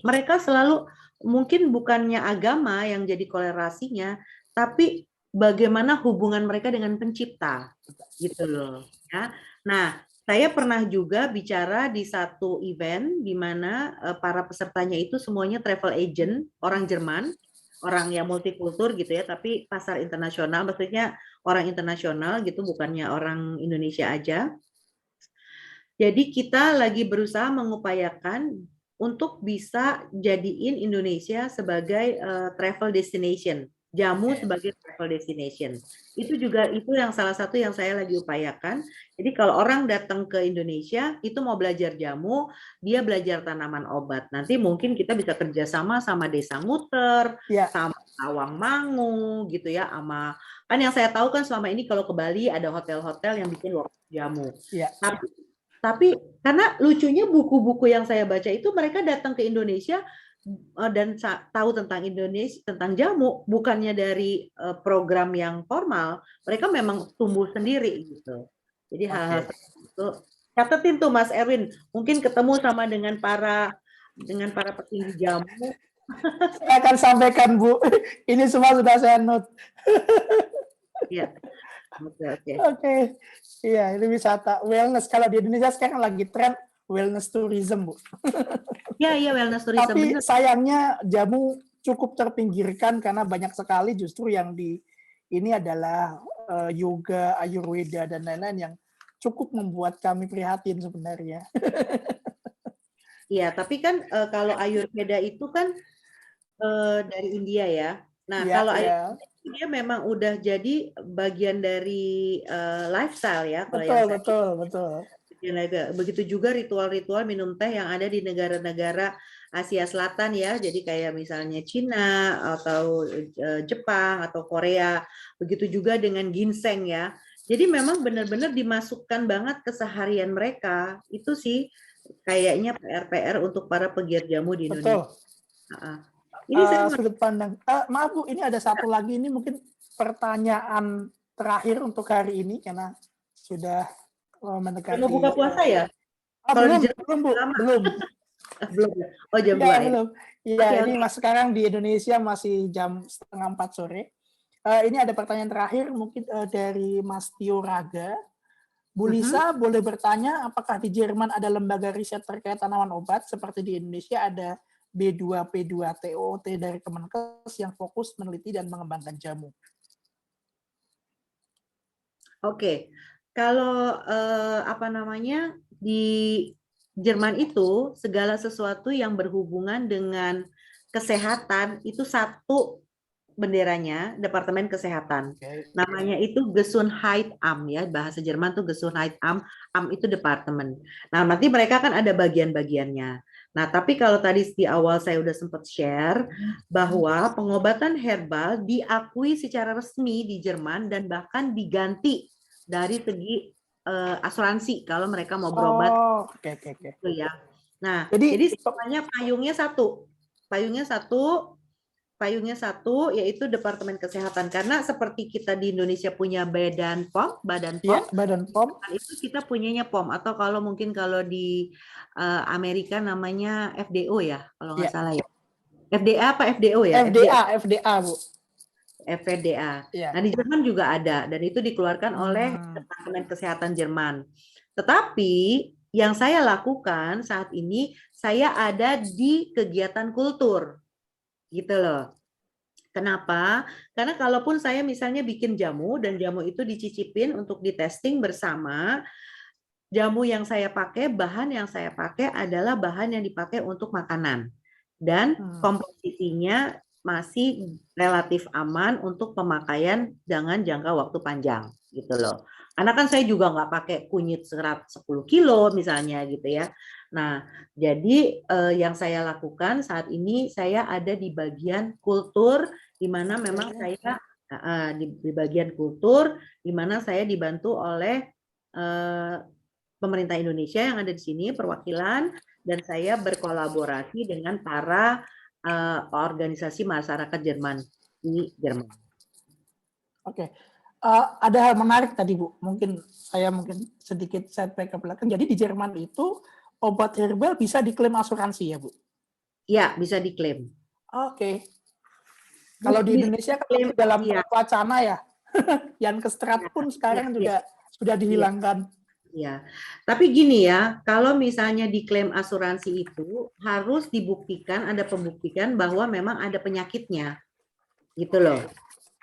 mereka selalu mungkin bukannya agama yang jadi kolerasinya, tapi bagaimana hubungan mereka dengan pencipta, gitu loh. Ya. Nah, saya pernah juga bicara di satu event di mana para pesertanya itu semuanya travel agent, orang Jerman, orang yang multikultur gitu ya, tapi pasar internasional, maksudnya orang internasional gitu, bukannya orang Indonesia aja. Jadi kita lagi berusaha mengupayakan untuk bisa jadiin Indonesia sebagai travel destination, jamu sebagai travel destination. Itu yang salah satu yang saya lagi upayakan. Jadi kalau orang datang ke Indonesia itu mau belajar jamu, dia belajar tanaman obat. Nanti mungkin kita bisa kerjasama sama Desa Muter, sama Tawangmangu gitu ya, kan yang saya tahu kan selama ini kalau ke Bali ada hotel-hotel yang bikin workshop jamu. Tapi Tapi karena lucunya buku-buku yang saya baca itu mereka datang ke Indonesia dan tahu tentang Indonesia, tentang jamu, bukannya dari program yang formal, mereka memang tumbuh sendiri gitu. Jadi hal-hal Oke. seperti itu catetin tuh Mas Erwin, mungkin ketemu sama dengan para petinggi jamu. Saya akan sampaikan Bu. Ini semua sudah saya note. Ya, oke. Oke. Iya, ini wisata wellness. Kalau di Indonesia sekarang lagi tren wellness tourism, Bu. Ya, wellness tourism Tapi benar. sayangnya jamu cukup terpinggirkan karena banyak sekali justru yang ini adalah yoga, ayurveda dan lain-lain yang cukup membuat kami prihatin sebenarnya. Iya, tapi kan kalau Ayurveda itu kan dari India ya. Nah, Iya, kalau iya. Ayurveda dia memang udah jadi bagian dari lifestyle ya, kalau yang Betul, saya betul, betul. begitu juga ritual-ritual minum teh yang ada di negara-negara Asia Selatan ya. Jadi kayak misalnya Cina atau Jepang atau Korea. Begitu juga dengan ginseng ya. Jadi memang benar-benar dimasukkan banget keseharian mereka. Itu sih kayaknya PR-PR untuk para pegiat jamu di Betul. Indonesia. Ini saya Sudut pandang. Maaf Bu, ini ada satu lagi. Ini mungkin pertanyaan terakhir untuk hari ini karena sudah mau buka mendekati. puasa ya? Kalau di Belum, Jerman belum Bu, lama. belum. Belum ya? Oh jam Iya, 2 ini. belum. Iya, Oke, ini oke. mas sekarang di Indonesia masih jam 3:30 sore. Ini ada pertanyaan terakhir mungkin dari Mas Tio Raga. Bu Lisa boleh bertanya apakah di Jerman ada lembaga riset terkait tanaman obat seperti di Indonesia ada B2P2 TOT dari Kemenkes yang fokus meneliti dan mengembangkan jamu. Oke. Kalau di Jerman itu segala sesuatu yang berhubungan dengan kesehatan itu satu benderanya Departemen Kesehatan. Namanya itu Gesundheitsamt ya, bahasa Jerman tuh Gesundheitsamt, Am itu departemen. Nah, nanti mereka kan ada bagian-bagiannya. Nah, tapi kalau tadi di awal saya udah sempat share bahwa pengobatan herbal diakui secara resmi di Jerman dan bahkan diganti dari segi asuransi kalau mereka mau berobat. Oh, oke. Gitu ya. Nah, Jadi jadi semuanya payungnya satu yaitu Departemen Kesehatan karena seperti kita di Indonesia punya Badan ya, POM Badan POM. itu kita punyanya POM atau kalau di Amerika namanya FDO ya kalau nggak salah ya. FDA apa FDO ya? FDA Bu. FDA. Ya. Nah, di Jerman juga ada dan itu dikeluarkan oleh Departemen Kesehatan Jerman. Tetapi yang saya lakukan saat ini saya ada di kegiatan kultur. Gitu loh. Kenapa? Karena kalaupun saya misalnya bikin jamu dan jamu itu dicicipin untuk ditesting bersama, jamu yang saya pakai, bahan yang saya pakai adalah bahan yang dipakai untuk makanan. Dan komposisinya masih relatif aman untuk pemakaian dengan jangka waktu panjang gitu loh. Karena kan saya juga nggak pakai kunyit serat 10 kilo misalnya gitu ya. Nah, jadi yang saya lakukan saat ini saya ada di bagian kultur di mana memang saya di bagian kultur di mana saya dibantu oleh pemerintah Indonesia yang ada di sini perwakilan dan saya berkolaborasi dengan para organisasi masyarakat Jerman di Jerman. Oke. Ada hal menarik tadi Bu, mungkin sedikit setback ke belakang. Jadi di Jerman itu obat herbal bisa diklaim asuransi ya Bu? Ya, bisa diklaim. Oke. Kalau di Indonesia kan masih dalam wacana ya, yang keserat pun sekarang juga sudah dihilangkan. Ya, tapi gini ya, kalau misalnya diklaim asuransi itu harus dibuktikan, ada pembuktikan bahwa memang ada penyakitnya, gitu loh.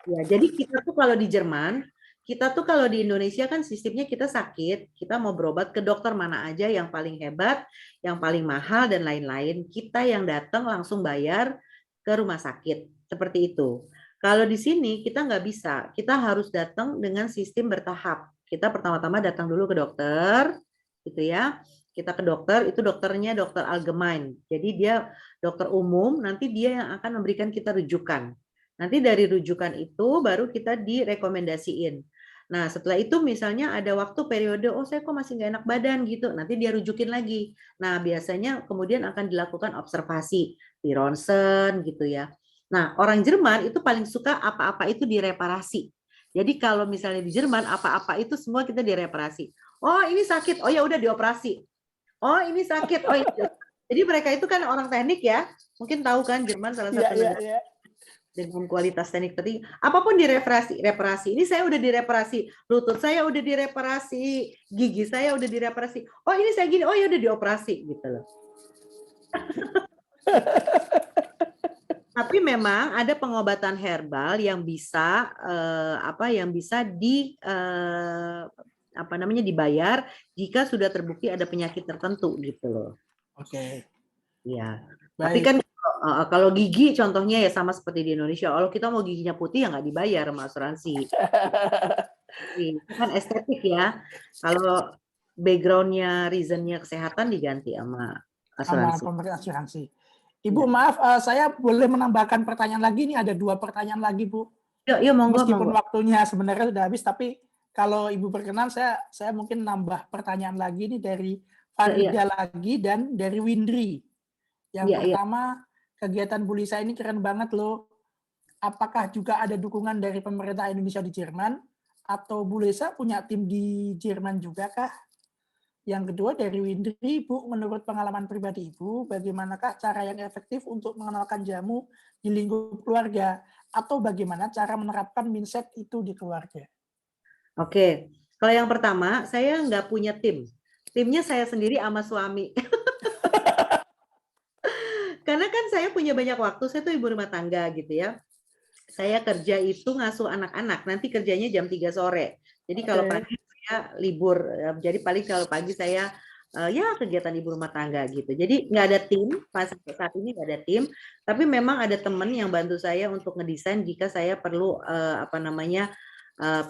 Ya, jadi kita tuh kalau di Jerman, kita tuh kalau di Indonesia kan sistemnya kita sakit, kita mau berobat ke dokter mana aja yang paling hebat, yang paling mahal dan lain-lain, kita yang datang langsung bayar ke rumah sakit, seperti itu. Kalau di sini kita nggak bisa, kita harus datang dengan sistem bertahap. Kita pertama-tama datang dulu ke dokter, gitu ya. Kita ke dokter, itu dokternya dokter Allgemein. Jadi dia dokter umum, nanti dia yang akan memberikan kita rujukan. Nanti dari rujukan itu baru kita direkomendasiin. Nah, setelah itu misalnya ada waktu periode, oh saya kok masih nggak enak badan gitu, nanti dia rujukin lagi. Nah, biasanya kemudian akan dilakukan observasi di ronsen gitu ya. Nah, orang Jerman itu paling suka apa-apa itu direparasi. Jadi kalau misalnya di Jerman apa-apa itu semua kita direparasi. Oh ini sakit, oh ya udah dioperasi. Oh ini sakit, oh ini. Jadi mereka itu kan orang teknik ya, mungkin tahu kan Jerman salah Iya, satu iya, negara iya. dengan kualitas teknik tertinggi. Apapun direparasi, reparasi. Ini saya udah direparasi, lutut saya udah direparasi, gigi saya udah direparasi. Oh ini saya gini, oh ya udah dioperasi gitu loh. Tapi memang ada pengobatan herbal yang bisa yang bisa dibayar jika sudah terbukti ada penyakit tertentu gitu loh. Oke, Iya. Tapi baik. kan kalau gigi contohnya ya sama seperti di Indonesia. Kalau kita mau giginya putih ya nggak dibayar sama asuransi. Itu kan estetik ya. Kalau backgroundnya, reasonnya kesehatan diganti sama Sama asuransi. pemerintah asuransi. Ibu, Ya. maaf, saya boleh menambahkan pertanyaan lagi. Ini ada 2 pertanyaan lagi, Bu. Yuk, monggo, Meskipun monggo. waktunya sebenarnya sudah habis, tapi kalau Ibu berkenan, saya mungkin nambah pertanyaan lagi ini dari Iya, Farida lagi dan dari Windri. Yang iya, iya. pertama, kegiatan Bu Lisa ini keren banget loh. Apakah juga ada dukungan dari pemerintah Indonesia di Jerman? Atau Bu Lisa punya tim di Jerman juga kah? Yang kedua dari Windri, Bu, menurut pengalaman pribadi Ibu, bagaimanakah cara yang efektif untuk mengenalkan jamu di lingkup keluarga? Atau bagaimana cara menerapkan mindset itu di keluarga? Oke. Kalau yang pertama, saya nggak punya tim. Timnya saya sendiri sama suami. Karena kan saya punya banyak waktu, saya tuh ibu rumah tangga gitu ya. Saya kerja itu ngasuh anak-anak, nanti kerjanya jam 3 sore. Jadi kalau Oke, pagi saya libur, jadi paling kalau pagi saya ya kegiatan ibu rumah tangga gitu. Jadi nggak ada tim, pas saat ini nggak ada tim, tapi memang ada teman yang bantu saya untuk ngedesain jika saya perlu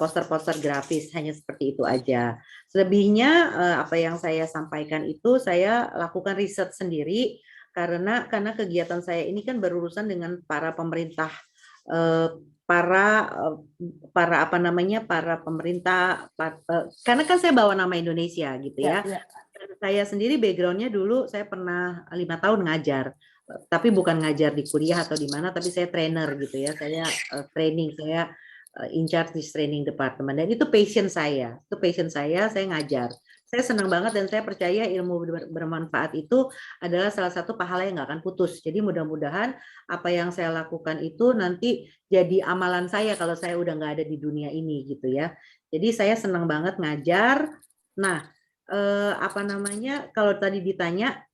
poster-poster grafis, hanya seperti itu aja. Selebihnya apa yang saya sampaikan itu saya lakukan riset sendiri karena kegiatan saya ini kan berurusan dengan para pemerintah, para pemerintah, karena kan saya bawa nama Indonesia gitu ya, ya. ya. Saya sendiri backgroundnya dulu saya pernah 5 tahun ngajar, tapi bukan ngajar di kuliah atau di mana, tapi saya trainer gitu ya. Saya training, saya in charge di training department, dan itu passion saya. Saya ngajar. Saya senang banget dan saya percaya ilmu bermanfaat itu adalah salah satu pahala yang nggak akan putus. Jadi mudah-mudahan apa yang saya lakukan itu nanti jadi amalan saya kalau saya udah nggak ada di dunia ini gitu ya. Jadi saya senang banget ngajar. Nah, kalau tadi ditanya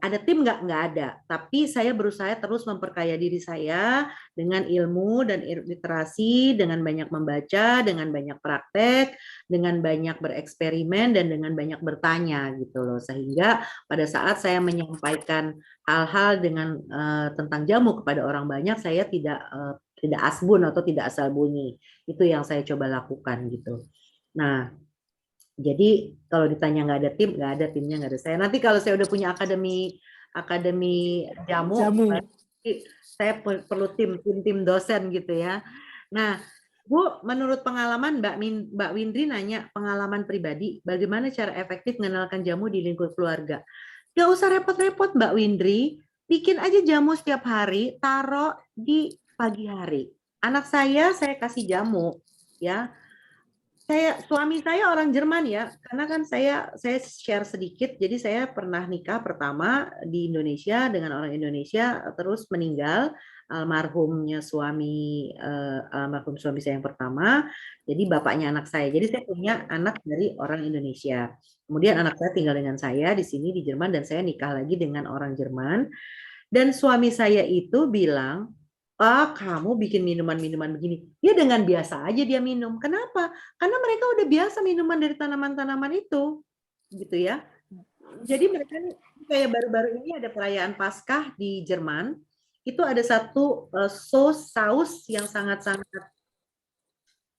ada tim nggak ada, tapi saya berusaha terus memperkaya diri saya dengan ilmu dan literasi, dengan banyak membaca, dengan banyak praktek, dengan banyak bereksperimen, dan dengan banyak bertanya gitu loh, sehingga pada saat saya menyampaikan hal-hal tentang jamu kepada orang banyak, saya tidak asbun atau tidak asal bunyi. Itu yang saya coba lakukan gitu. Nah, jadi kalau ditanya nggak ada tim, nggak ada, timnya nggak ada saya. Nanti kalau saya udah punya akademi akademi jamu, Jamu. saya perlu tim dosen gitu ya. Nah, Bu, menurut pengalaman Mbak Windri nanya pengalaman pribadi, bagaimana cara efektif mengenalkan jamu di lingkup keluarga? Nggak usah repot-repot Mbak Windri, bikin aja jamu setiap hari, taruh di pagi hari. Anak saya kasih jamu, ya. Suami saya orang Jerman ya, karena kan saya share sedikit. Jadi saya pernah nikah pertama di Indonesia dengan orang Indonesia, terus meninggal almarhum suami saya yang pertama. Jadi bapaknya anak saya. Jadi saya punya anak dari orang Indonesia. Kemudian anak saya tinggal dengan saya di sini di Jerman, dan saya nikah lagi dengan orang Jerman. Dan suami saya itu bilang, kamu bikin minuman-minuman begini. Ya dengan biasa aja dia minum. Kenapa? Karena mereka udah biasa minuman dari tanaman-tanaman itu. Gitu ya. Jadi mereka kayak baru-baru ini ada perayaan Paskah di Jerman. Itu ada satu saus yang sangat-sangat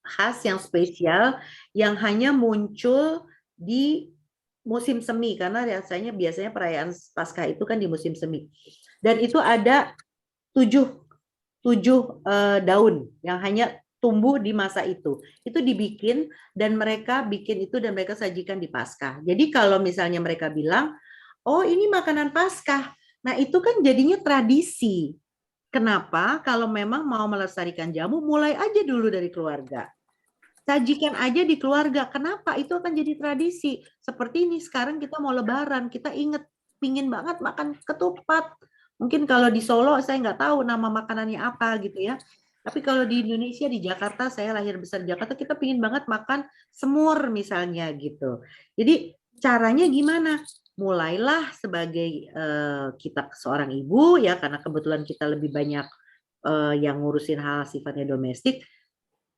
khas, yang spesial, yang hanya muncul di musim semi. Karena biasanya perayaan Paskah itu kan di musim semi. Dan itu ada 7 daun yang hanya tumbuh di masa itu. Itu dibikin dan mereka bikin itu dan mereka sajikan di Paskah. Jadi kalau misalnya mereka bilang, oh ini makanan Paskah. Nah itu kan jadinya tradisi. Kenapa? Kalau memang mau melestarikan jamu, mulai aja dulu dari keluarga. Sajikan aja di keluarga. Kenapa? Itu akan jadi tradisi. Seperti ini sekarang kita mau lebaran, kita inget pingin banget makan ketupat. Mungkin kalau di Solo saya nggak tahu nama makanannya apa gitu ya. Tapi kalau di Indonesia, di Jakarta, saya lahir besar di Jakarta, kita pingin banget makan semur misalnya gitu. Jadi caranya gimana? Mulailah sebagai kita seorang ibu ya, karena kebetulan kita lebih banyak yang ngurusin hal sifatnya domestik.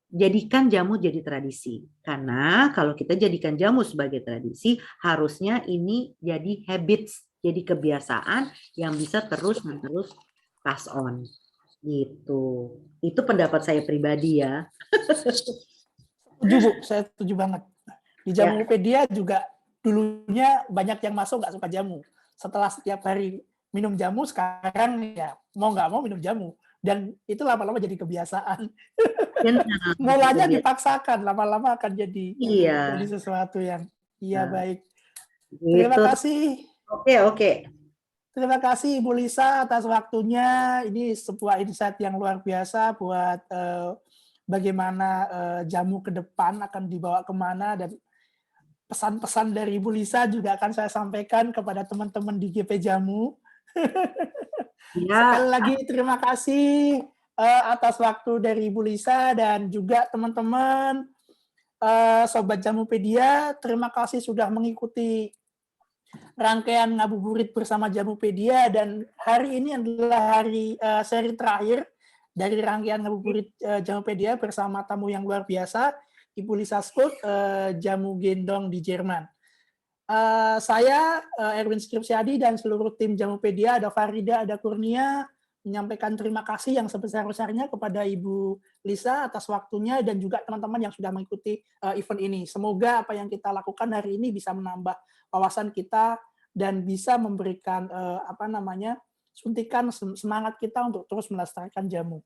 Jadikan jamu jadi tradisi. Karena kalau kita jadikan jamu sebagai tradisi, harusnya ini jadi habits, jadi kebiasaan yang bisa terus-menerus pass on. Gitu. Itu pendapat saya pribadi ya. Setuju Bu, saya setuju banget. Di Ya. Jamupedia juga dulunya banyak yang masuk nggak suka jamu. Setelah setiap hari minum jamu, sekarang ya mau nggak mau minum jamu. Dan itu lama-lama jadi kebiasaan. Mulanya dipaksakan, lama-lama akan jadi sesuatu yang baik. Terima Gitu. kasih. Oke. Terima kasih Ibu Lisa atas waktunya. Ini sebuah insight yang luar biasa buat bagaimana jamu ke depan akan dibawa kemana, dan pesan-pesan dari Ibu Lisa juga akan saya sampaikan kepada teman-teman di GP Jamu. Ya. Sekali lagi terima kasih atas waktu dari Ibu Lisa dan juga teman-teman Sobat Jamupedia. Terima kasih sudah mengikuti rangkaian ngabuburit bersama Jamupedia, dan hari ini adalah hari seri terakhir dari rangkaian ngabuburit Jamupedia bersama tamu yang luar biasa, Ibu Lisa Skuld, Jamu Gendong di Jerman. Saya Erwin Skripsiadi dan seluruh tim Jamupedia, ada Farida, ada Kurnia, menyampaikan terima kasih yang sebesar-besarnya kepada Ibu Lisa atas waktunya dan juga teman-teman yang sudah mengikuti event ini. Semoga apa yang kita lakukan hari ini bisa menambah wawasan kita dan bisa memberikan suntikan semangat kita untuk terus melestarikan jamu.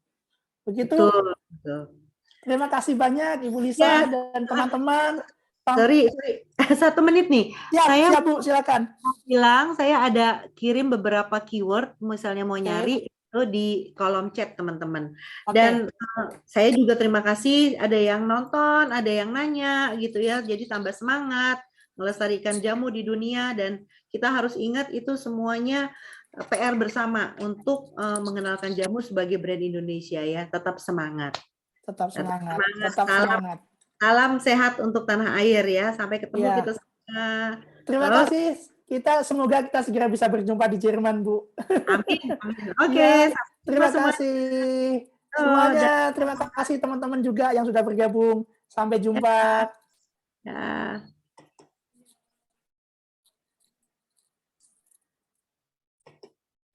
Begitu. Betul. Terima kasih banyak Ibu Lisa dan teman-teman. Sorry, 1 menit nih. Ya, saya siap Bu, silakan. Bilang saya ada kirim beberapa keyword, misalnya mau nyari itu di kolom chat teman-teman. Dan saya juga terima kasih ada yang nonton, ada yang nanya gitu ya. Jadi tambah semangat melestarikan jamu di dunia, dan kita harus ingat itu semuanya PR bersama untuk mengenalkan jamu sebagai brand Indonesia ya. Tetap semangat. Tetap semangat. Salam sehat untuk tanah air ya. Sampai ketemu kita semua. Terima kasih. Semoga kita segera bisa berjumpa di Jerman, Bu. Amin. Oke. Terima kasih semuanya. Terima kasih teman-teman juga yang sudah bergabung. Sampai jumpa. Ya.